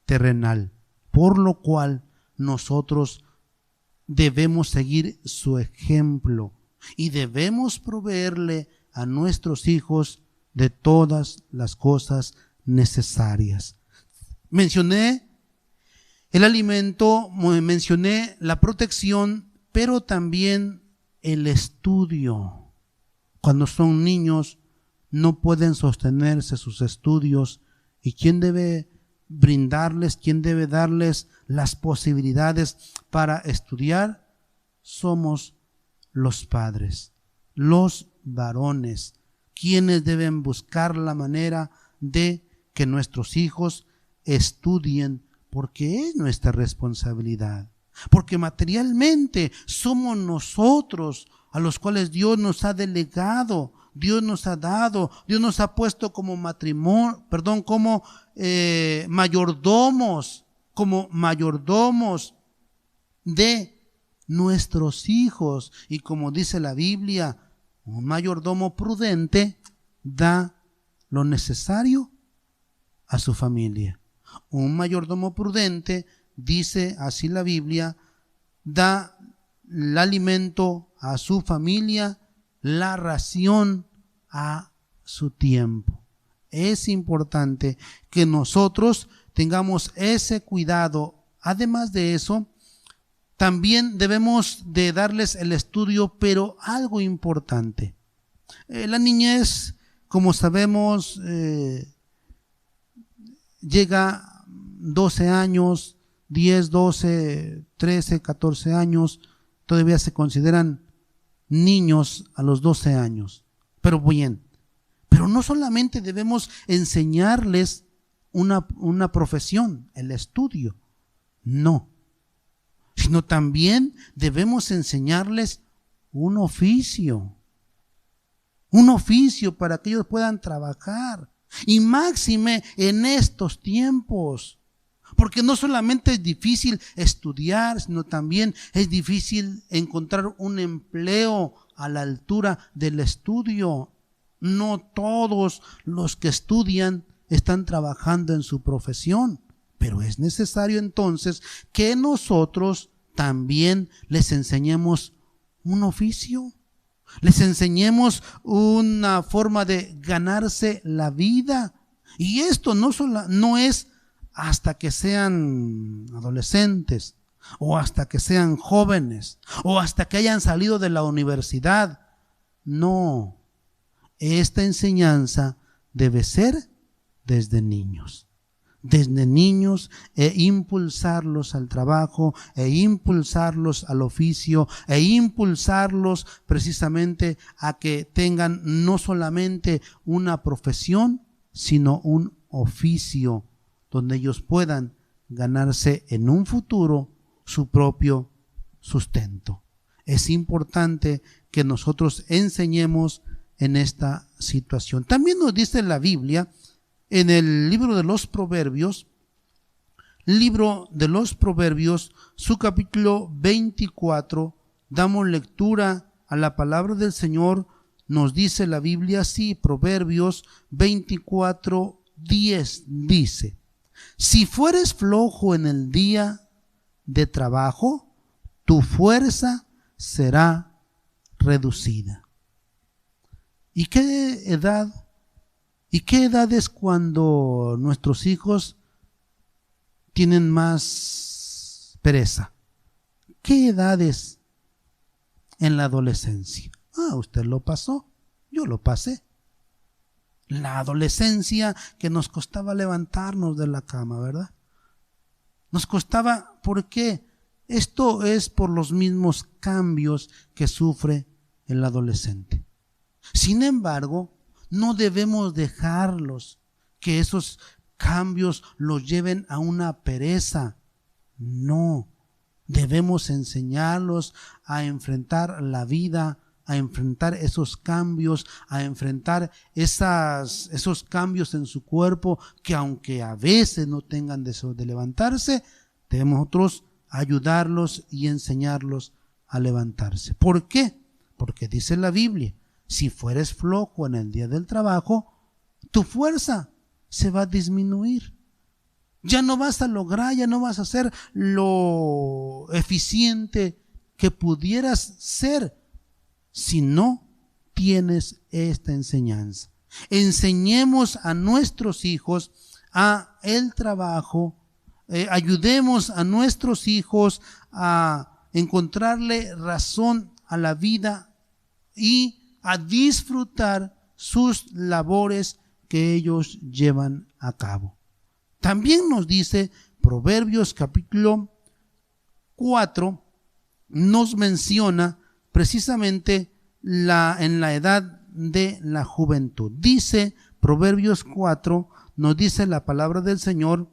terrenal, por lo cual nosotros debemos seguir su ejemplo y debemos proveerle a nuestros hijos de todas las cosas necesarias. Mencioné el alimento, mencioné la protección, pero también el estudio. Cuando son niños no pueden sostenerse sus estudios, y ¿quién debe brindarles, quién debe darles las posibilidades para estudiar? Somos los padres, los varones, quienes deben buscar la manera de que nuestros hijos estudien porque es nuestra responsabilidad. Porque materialmente somos nosotros a los cuales Dios nos ha delegado, Dios nos ha dado, Dios nos ha puesto como mayordomos de nuestros hijos. Y como dice la Biblia, un mayordomo prudente da lo necesario a su familia. Un mayordomo prudente, dice así la Biblia, da el alimento a su familia, la ración a su tiempo. Es importante que nosotros tengamos ese cuidado. Además de eso, también debemos de darles el estudio, pero algo importante. La niñez, como sabemos, llega 12 años, 10, 12, 13, 14 años, todavía se consideran niños a los 12 años. Pero bien, pero no solamente debemos enseñarles una profesión, el estudio, no, sino también debemos enseñarles un oficio para que ellos puedan trabajar. Y máxime en estos tiempos, porque no solamente es difícil estudiar, sino también es difícil encontrar un empleo a la altura del estudio. No todos los que estudian están trabajando en su profesión, pero es necesario entonces que nosotros también les enseñemos un oficio. Les enseñemos una forma de ganarse la vida. Y esto no es hasta que sean adolescentes, o hasta que sean jóvenes, o hasta que hayan salido de la universidad. No, esta enseñanza debe ser desde niños. E impulsarlos al trabajo, e impulsarlos al oficio, e impulsarlos precisamente a que tengan no solamente una profesión, sino un oficio donde ellos puedan ganarse en un futuro su propio sustento. Es importante que nosotros enseñemos en esta situación. También nos dice la Biblia en el libro de los Proverbios, su capítulo 24, damos lectura a la palabra del Señor. Nos dice la Biblia así, Proverbios 24:10 dice: si fueres flojo en el día de trabajo, tu fuerza será reducida. ¿Y qué edad es cuando nuestros hijos tienen más pereza? ¿Qué edad es? En la adolescencia. Usted lo pasó, yo lo pasé. La adolescencia que nos costaba levantarnos de la cama, ¿verdad? Nos costaba, ¿por qué? Esto es por los mismos cambios que sufre el adolescente. Sin embargo, no debemos dejarlos que esos cambios los lleven a una pereza. No, debemos enseñarlos a enfrentar la vida, a enfrentar esos cambios, a enfrentar esos cambios en su cuerpo, que aunque a veces no tengan deseo de levantarse, debemos nosotros ayudarlos y enseñarlos a levantarse. ¿Por qué? Porque dice la Biblia: si fueres flojo en el día del trabajo, tu fuerza se va a disminuir. Ya no vas a lograr, ya no vas a ser lo eficiente que pudieras ser si no tienes esta enseñanza. Enseñemos a nuestros hijos a el trabajo, ayudemos a nuestros hijos a encontrarle razón a la vida y a disfrutar sus labores que ellos llevan a cabo. También nos dice Proverbios capítulo 4, nos menciona precisamente en la edad de la juventud. Dice Proverbios 4, nos dice la palabra del Señor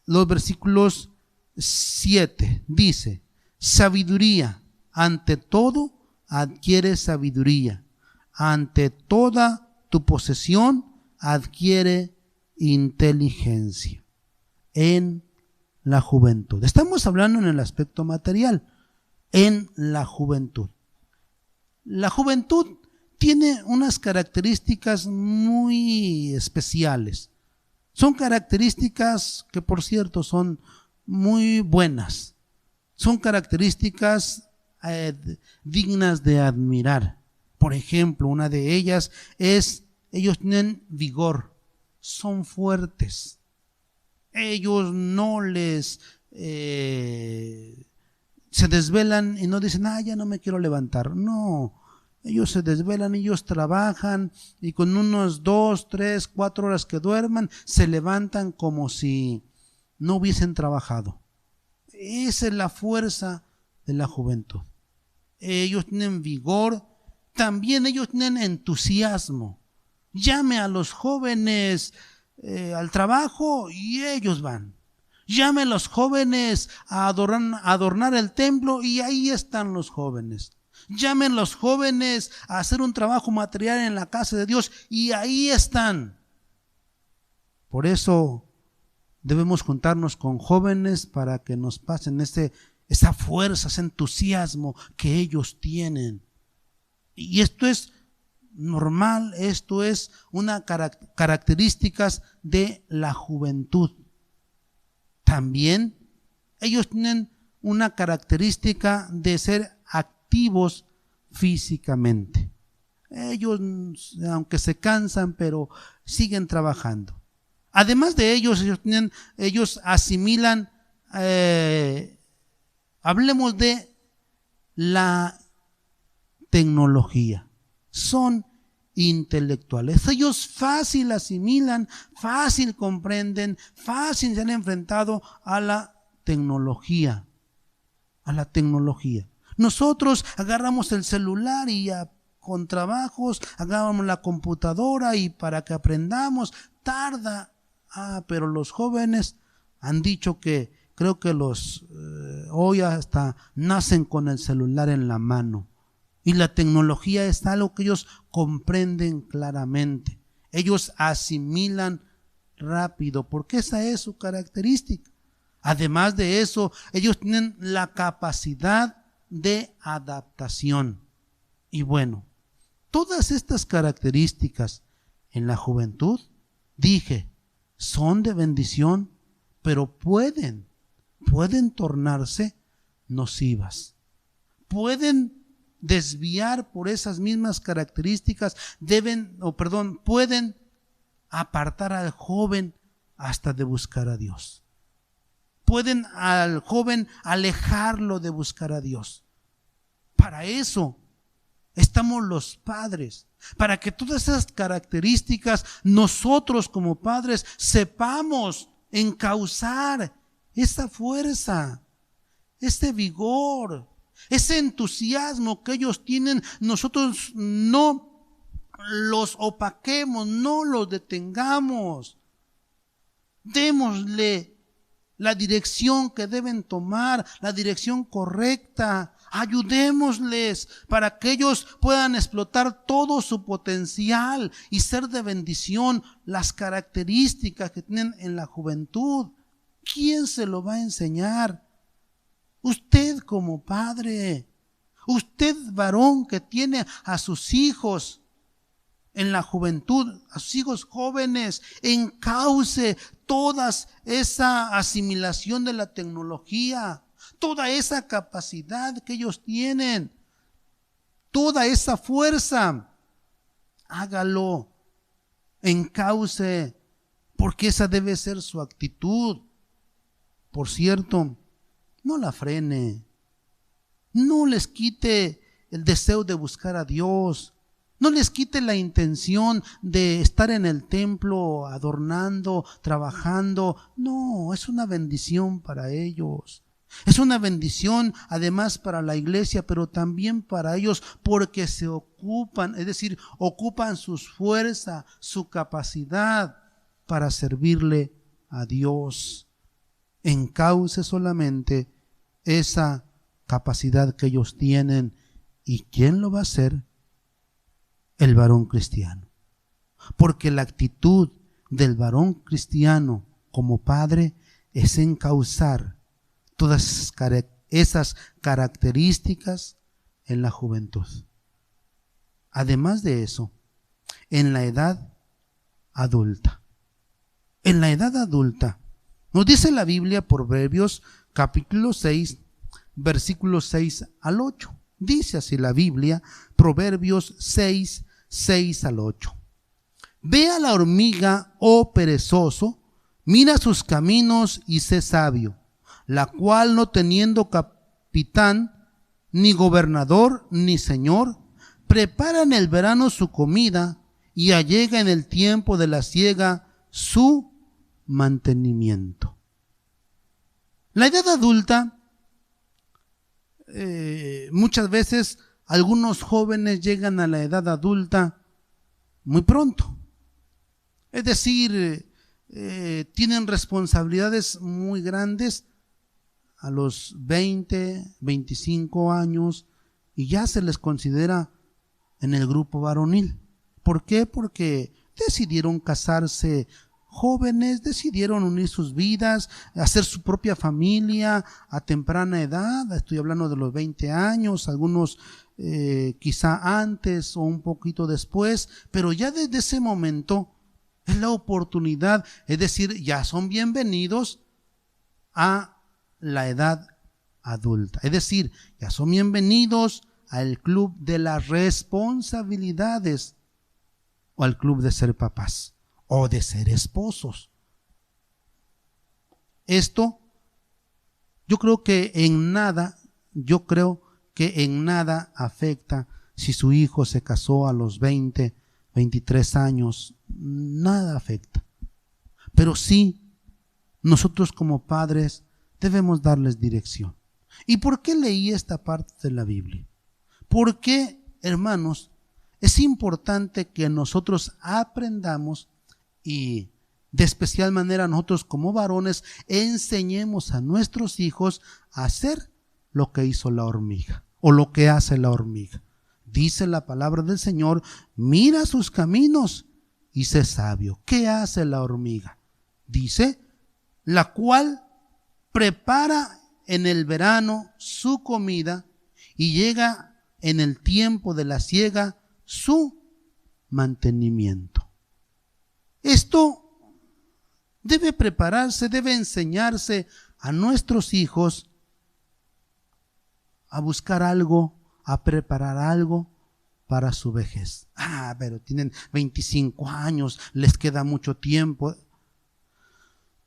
los versículos 7, dice: sabiduría, ante todo adquiere sabiduría, ante toda tu posesión adquiere inteligencia. En la juventud. Estamos hablando en el aspecto material, en la juventud. La juventud tiene unas características muy especiales. Son características que, por cierto, son muy buenas. Son características dignas de admirar. Por ejemplo, una de ellas es: ellos tienen vigor, son fuertes. Ellos no les se desvelan y no dicen: ya no me quiero levantar. No, ellos se desvelan, ellos trabajan, y con unos 2, 3, 4 horas que duerman, se levantan como si no hubiesen trabajado. Esa es la fuerza de la juventud. Ellos tienen vigor, también ellos tienen entusiasmo. Llame a los jóvenes al trabajo y ellos van. Llame a los jóvenes a adornar el templo y ahí están los jóvenes. Llamen a los jóvenes a hacer un trabajo material en la casa de Dios y ahí están. Por eso debemos juntarnos con jóvenes para que nos pasen esa fuerza, ese entusiasmo que ellos tienen. Y esto es normal, esto es una características de la juventud. También ellos tienen una característica de ser activos físicamente. Ellos, aunque se cansan, pero siguen trabajando. Además de ellos asimilan, hablemos de la tecnología. Son intelectuales. Ellos fácil asimilan, fácil comprenden, fácil se han enfrentado a la tecnología. Nosotros agarramos el celular y con trabajos agarramos la computadora y para que aprendamos tarda. Pero los jóvenes han dicho que creo que hoy hasta nacen con el celular en la mano. Y la tecnología es algo que ellos comprenden claramente. Ellos asimilan rápido, porque esa es su característica. Además de eso, ellos tienen la capacidad de adaptación. Y bueno, todas estas características en la juventud, dije, son de bendición, pero pueden tornarse nocivas. Pueden desviar por esas mismas características, pueden apartar al joven hasta de buscar a Dios. Pueden al joven alejarlo de buscar a Dios. Para eso estamos los padres, para que todas esas características nosotros como padres sepamos encauzar esa fuerza, ese vigor, ese entusiasmo que ellos tienen. Nosotros no los opaquemos, no los detengamos. Démosle la dirección que deben tomar, la dirección correcta. Ayudémosles para que ellos puedan explotar todo su potencial y ser de bendición. Las características que tienen en la juventud, ¿quién se lo va a enseñar? Usted como padre, usted varón que tiene a sus hijos en la juventud, a sus hijos jóvenes, encauce toda esa asimilación de la tecnología, toda esa capacidad que ellos tienen, toda esa fuerza, hágalo, encauce, porque esa debe ser su actitud. Por cierto, no la frene, no les quite el deseo de buscar a Dios, no les quite la intención de estar en el templo adornando, trabajando. No, es una bendición para ellos. Es una bendición además para la iglesia, pero también para ellos, porque se ocupan, es decir, ocupan sus fuerzas, su capacidad para servirle a Dios. encauce solamente esa capacidad que ellos tienen. ¿Y quién lo va a hacer? El varón cristiano. Porque la actitud del varón cristiano como padre es encauzar todas esas características en la juventud. Además de eso, en la edad adulta. En la edad adulta, nos dice la Biblia, Proverbios capítulo 6, versículos 6 al 8. Dice así la Biblia, Proverbios 6, 6 al 8. Ve a la hormiga, oh perezoso, mira sus caminos y sé sabio, la cual no teniendo capitán, ni gobernador, ni señor, prepara en el verano su comida y allega en el tiempo de la siega su mantenimiento. La edad adulta, muchas veces algunos jóvenes llegan a la edad adulta muy pronto. Es decir, tienen responsabilidades muy grandes a los 20, 25 años y ya se les considera en el grupo varonil. ¿Por qué? Porque decidieron casarse jóvenes, decidieron unir sus vidas, hacer su propia familia a temprana edad. Estoy hablando de los 20 años, algunos quizá antes o un poquito después, pero ya desde ese momento es la oportunidad, es decir, ya son bienvenidos a la edad adulta, es decir, ya son bienvenidos al club de las responsabilidades o al club de ser papás o de ser esposos. Esto yo creo que en nada afecta si su hijo se casó a los 20, 23 años, nada afecta. Pero sí, nosotros como padres debemos darles dirección. ¿Y por qué leí esta parte de la Biblia? Porque, hermanos, es importante que nosotros aprendamos y de especial manera nosotros como varones enseñemos a nuestros hijos a hacer lo que hizo la hormiga o lo que hace la hormiga. Dice la palabra del Señor, mira sus caminos y sé sabio. ¿Qué hace la hormiga? Dice, la cual prepara en el verano su comida y llega en el tiempo de la siega su mantenimiento. Esto debe prepararse, debe enseñarse a nuestros hijos a buscar algo, a preparar algo para su vejez. Pero tienen 25 años, les queda mucho tiempo.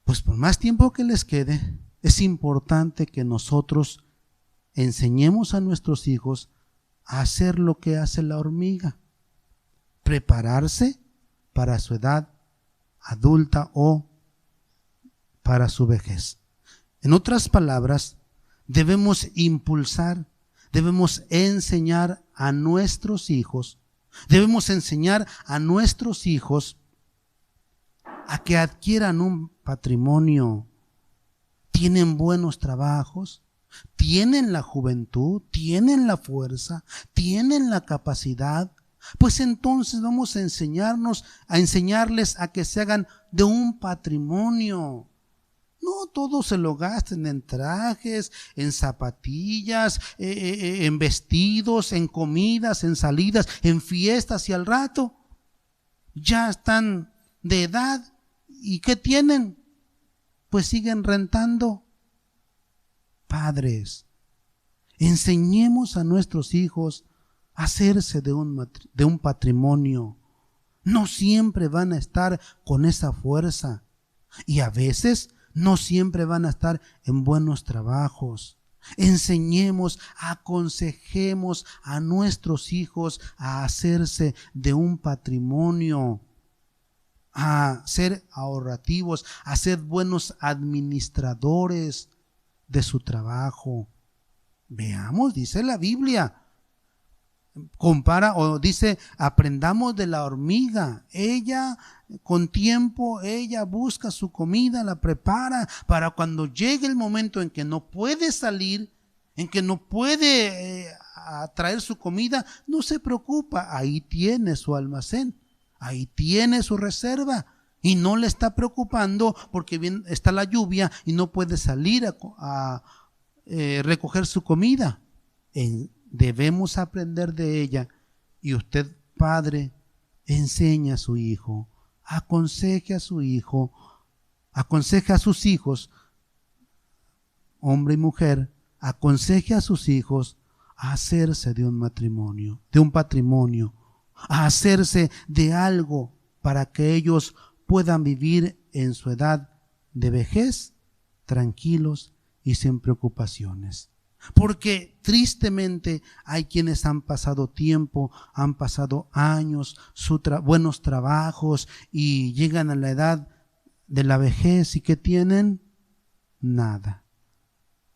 Pues por más tiempo que les quede, es importante que nosotros enseñemos a nuestros hijos a hacer lo que hace la hormiga, prepararse para su edad adulta o para su vejez. En otras palabras, debemos impulsar, debemos enseñar a nuestros hijos, a que adquieran un patrimonio. Tienen buenos trabajos, tienen la juventud, tienen la fuerza, tienen la capacidad. Pues entonces vamos a enseñarles a que se hagan de un patrimonio. No todo se lo gasten en trajes, en zapatillas, en vestidos, en comidas, en salidas, en fiestas, y al rato ya están de edad. ¿Y qué tienen? Pues siguen rentando. Padres, enseñemos a nuestros hijos a hacerse de un patrimonio. No siempre van a estar con esa fuerza y a veces no siempre van a estar en buenos trabajos. Enseñemos, aconsejemos a nuestros hijos a hacerse de un patrimonio, a ser ahorrativos, a ser buenos administradores de su trabajo. Veamos, dice la Biblia, compara o dice, aprendamos de la hormiga. Ella con tiempo, ella busca su comida, la prepara para cuando llegue el momento en que no puede salir, en que no puede traer su comida, no se preocupa, ahí tiene su almacén, ahí tiene su reserva y no le está preocupando porque bien está la lluvia y no puede salir a recoger su comida. Debemos aprender de ella, y usted, padre, enseña a su hijo, aconseje a su hijo, aconseje a sus hijos, hombre y mujer, aconseje a sus hijos a hacerse de un matrimonio, de un patrimonio, a hacerse de algo para que ellos puedan vivir en su edad de vejez tranquilos y sin preocupaciones. Porque tristemente hay quienes han pasado tiempo, han pasado años, buenos trabajos, y llegan a la edad de la vejez y ¿qué tienen? Nada.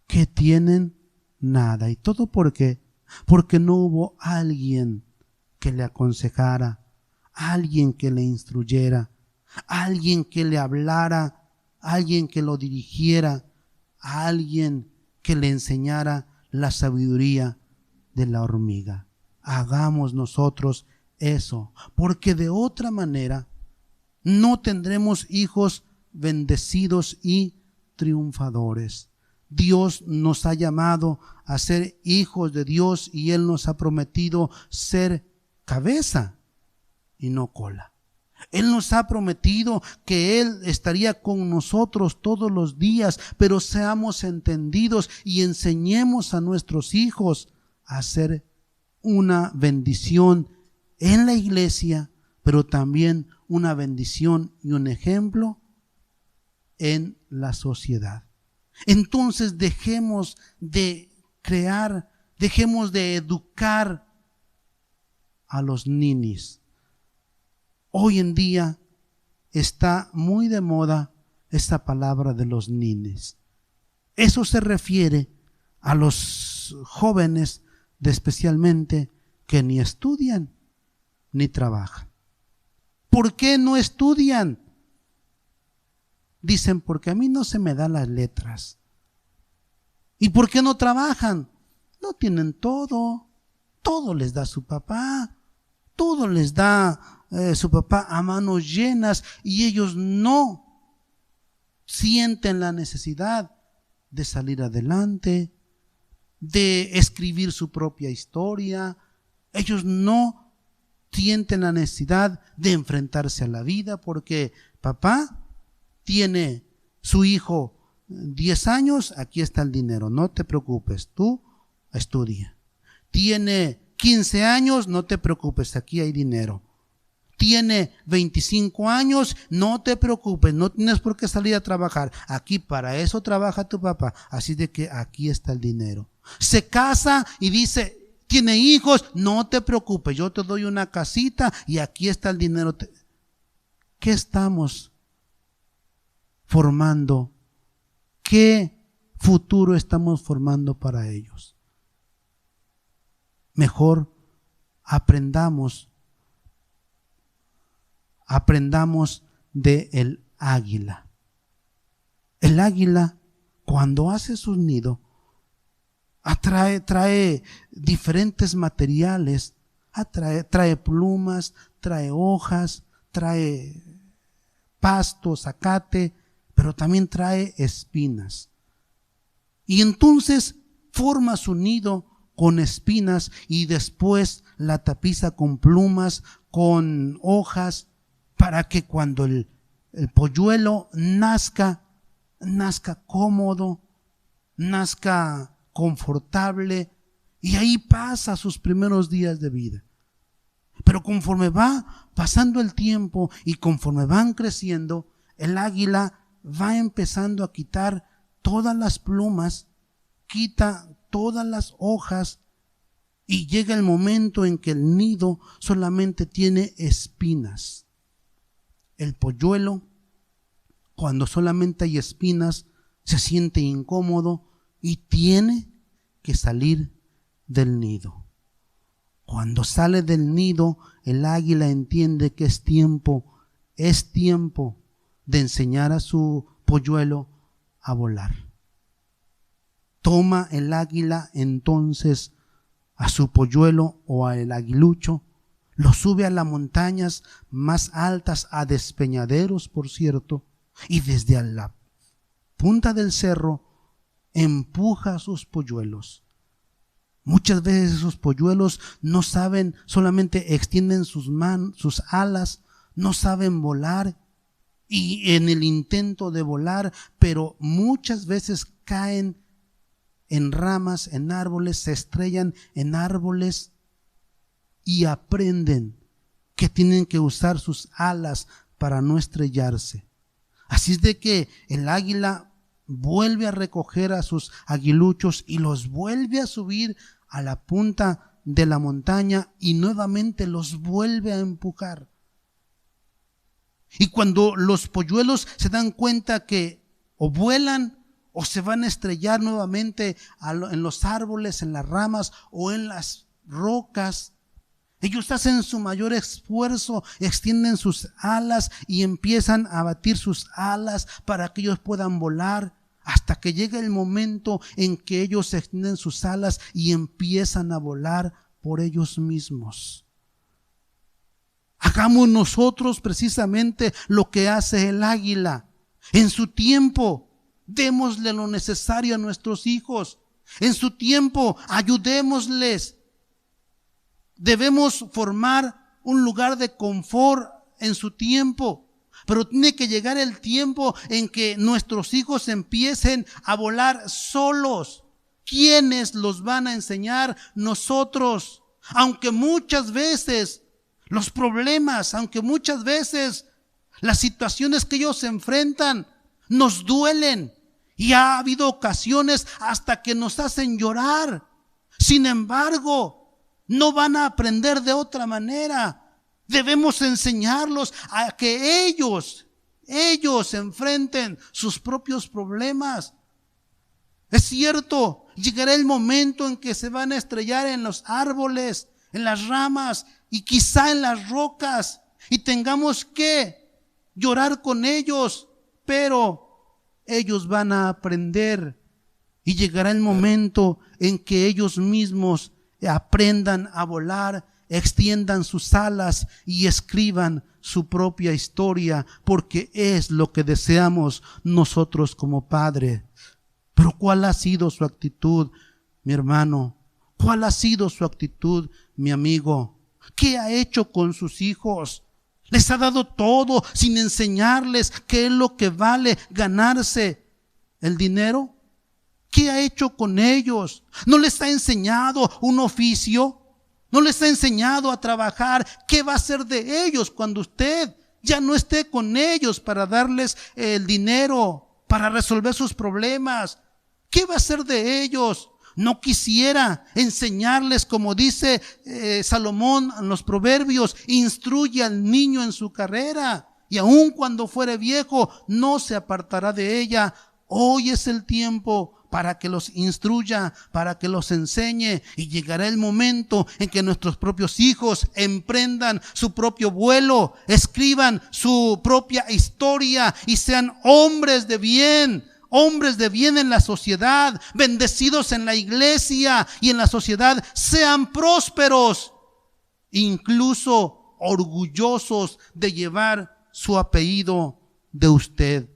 ¿Qué tienen? Nada. ¿Y todo por qué? Porque no hubo alguien que le aconsejara, alguien que le instruyera, alguien que le hablara, alguien que lo dirigiera, alguien que le enseñara la sabiduría de la hormiga. Hagamos nosotros eso, porque de otra manera no tendremos hijos bendecidos y triunfadores. Dios nos ha llamado a ser hijos de Dios y Él nos ha prometido ser cabeza y no cola. Él nos ha prometido que Él estaría con nosotros todos los días, pero seamos entendidos y enseñemos a nuestros hijos a ser una bendición en la iglesia, pero también una bendición y un ejemplo en la sociedad. Entonces dejemos de crear, dejemos de educar a los ninis. Hoy en día está muy de moda esta palabra de los ninis. Eso se refiere a los jóvenes, especialmente, que ni estudian ni trabajan. ¿Por qué no estudian? Dicen, porque a mí no se me dan las letras. ¿Y por qué no trabajan? No tienen todo. Todo les da su papá. Todo les da su papá a manos llenas, y ellos no sienten la necesidad de salir adelante, de escribir su propia historia. Ellos no sienten la necesidad de enfrentarse a la vida porque papá tiene su hijo 10 años, aquí está el dinero, no te preocupes, tú estudia. Tiene 15 años, no te preocupes, aquí hay dinero. Tiene 25 años, no te preocupes, no tienes por qué salir a trabajar. Aquí para eso trabaja tu papá, así de que aquí está el dinero. Se casa y dice, tiene hijos, no te preocupes, yo te doy una casita y aquí está el dinero. ¿Qué estamos formando? ¿Qué futuro estamos formando para ellos? Mejor aprendamos de el águila. El águila, cuando hace su nido, trae diferentes materiales, trae plumas, trae hojas, trae pasto, zacate, pero también trae espinas. Y entonces forma su nido con espinas y después la tapiza con plumas, con hojas, para que cuando el polluelo nazca cómodo, nazca confortable, y ahí pasa sus primeros días de vida. Pero conforme va pasando el tiempo y conforme van creciendo, el águila va empezando a quitar todas las plumas, quita todas las hojas, y llega el momento en que el nido solamente tiene espinas. El polluelo, cuando solamente hay espinas, se siente incómodo y tiene que salir del nido. Cuando sale del nido, el águila entiende que es tiempo de enseñar a su polluelo a volar. Toma el águila entonces a su polluelo o al aguilucho, lo sube a las montañas más altas, a despeñaderos, por cierto, y desde la punta del cerro empuja a sus polluelos. Muchas veces esos polluelos no saben, solamente extienden sus alas, no saben volar, y en el intento de volar, pero muchas veces caen en ramas, en árboles, se estrellan en árboles y aprenden que tienen que usar sus alas para no estrellarse. Así es de que el águila vuelve a recoger a sus aguiluchos y los vuelve a subir a la punta de la montaña y nuevamente los vuelve a empujar. Y cuando los polluelos se dan cuenta que o vuelan o se van a estrellar nuevamente en los árboles, en las ramas o en las rocas, ellos hacen su mayor esfuerzo, extienden sus alas y empiezan a batir sus alas para que ellos puedan volar, hasta que llega el momento en que ellos extienden sus alas y empiezan a volar por ellos mismos. Hagamos nosotros precisamente lo que hace el águila. En su tiempo, démosle lo necesario a nuestros hijos. En su tiempo, ayudémosles. Debemos formar un lugar de confort en su tiempo. Pero tiene que llegar el tiempo en que nuestros hijos empiecen a volar solos. ¿Quiénes los van a enseñar? Nosotros. Aunque muchas veces los problemas, aunque muchas veces las situaciones que ellos enfrentan nos duelen. Y ha habido ocasiones hasta que nos hacen llorar. Sin embargo, no van a aprender de otra manera. Debemos enseñarlos a que ellos enfrenten sus propios problemas. Es cierto, llegará el momento en que se van a estrellar en los árboles, en las ramas y quizá en las rocas, y tengamos que llorar con ellos, pero ellos van a aprender y llegará el momento en que ellos mismos aprendan a volar, extiendan sus alas y escriban su propia historia, porque es lo que deseamos nosotros como padres. Pero ¿cuál ha sido su actitud, mi hermano? ¿Cuál ha sido su actitud, mi amigo? ¿Qué ha hecho con sus hijos? Les ha dado todo sin enseñarles qué es lo que vale ganarse el dinero. ¿Qué ha hecho con ellos? ¿No les ha enseñado un oficio? ¿No les ha enseñado a trabajar? ¿Qué va a hacer de ellos cuando usted ya no esté con ellos para darles el dinero, para resolver sus problemas? ¿Qué va a hacer de ellos? No quisiera enseñarles, como dice Salomón en los Proverbios, instruye al niño en su carrera, y aun cuando fuere viejo no se apartará de ella. Hoy es el tiempo para que los instruya, para que los enseñe, y llegará el momento en que nuestros propios hijos emprendan su propio vuelo, escriban su propia historia y sean hombres de bien en la sociedad, bendecidos en la iglesia y en la sociedad, sean prósperos, incluso orgullosos de llevar su apellido de usted.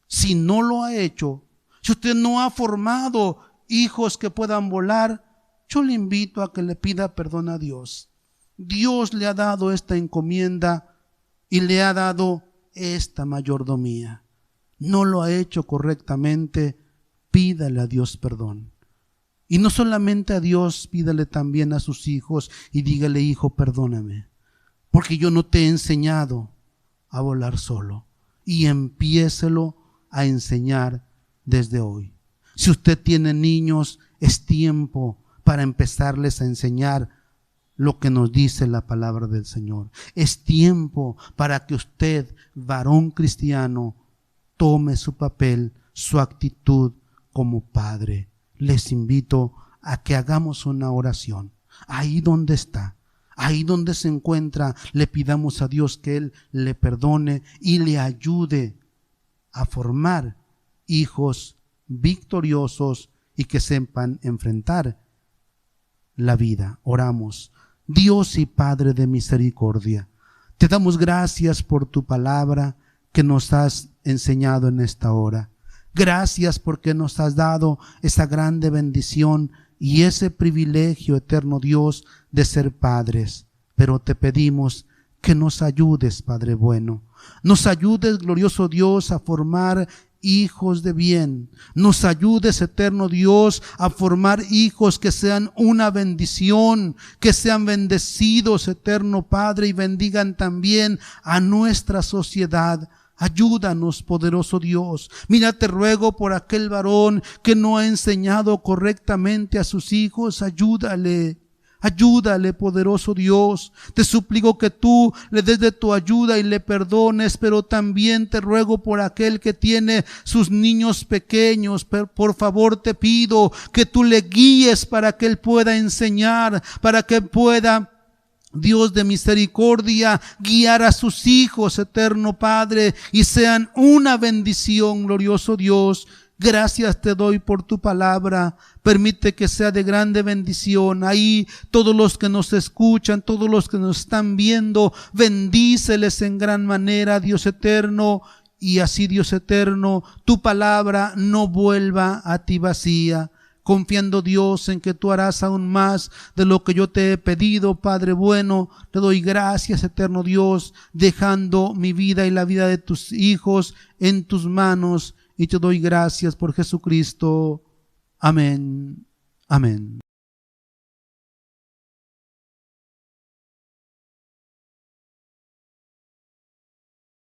Si no lo ha hecho, si usted no ha formado hijos que puedan volar, yo le invito a que le pida perdón a Dios. Dios le ha dado esta encomienda y le ha dado esta mayordomía. No lo ha hecho correctamente, pídale a Dios perdón. Y no solamente a Dios, pídale también a sus hijos y dígale: hijo, perdóname, porque yo no te he enseñado a volar solo. Y empiécelo a enseñar desde hoy. Si usted tiene niños, es tiempo para empezarles a enseñar lo que nos dice la palabra del Señor. Es tiempo para que usted, varón cristiano, tome su papel, su actitud como padre. Les invito a que hagamos una oración. ahí donde está, ahí donde se encuentra, le pidamos a Dios que Él le perdone y le ayude a formar hijos victoriosos y que sepan enfrentar la vida. Oramos. Dios y Padre de misericordia, te damos gracias por tu palabra que nos has enseñado en esta hora. Gracias porque nos has dado esa grande bendición y ese privilegio, eterno Dios, de ser padres. Pero te pedimos que nos ayudes, Padre bueno. Nos ayudes, glorioso Dios, a formar hijos de bien. Nos ayudes, eterno Dios, a formar hijos que sean una bendición, que sean bendecidos, eterno Padre, y bendigan también a nuestra sociedad. Ayúdanos, poderoso Dios. Mira, te ruego por aquel varón que no ha enseñado correctamente a sus hijos. Ayúdale. Ayúdale, poderoso Dios. Te suplico que tú le des de tu ayuda y le perdones, pero también te ruego por aquel que tiene sus niños pequeños. Por favor te pido que tú le guíes para que él pueda enseñar, para que pueda, Dios de misericordia, guiar a sus hijos, eterno Padre, y sean una bendición, glorioso Dios. Gracias te doy por tu palabra. Permite que sea de grande bendición. Ahí todos los que nos escuchan, todos los que nos están viendo, bendíceles en gran manera, Dios eterno. Y así, Dios eterno, tu palabra no vuelva a ti vacía. Confiando, Dios, en que tú harás aún más de lo que yo te he pedido, Padre bueno, te doy gracias, eterno Dios, dejando mi vida y la vida de tus hijos en tus manos. Y te doy gracias por Jesucristo. Amén. Amén.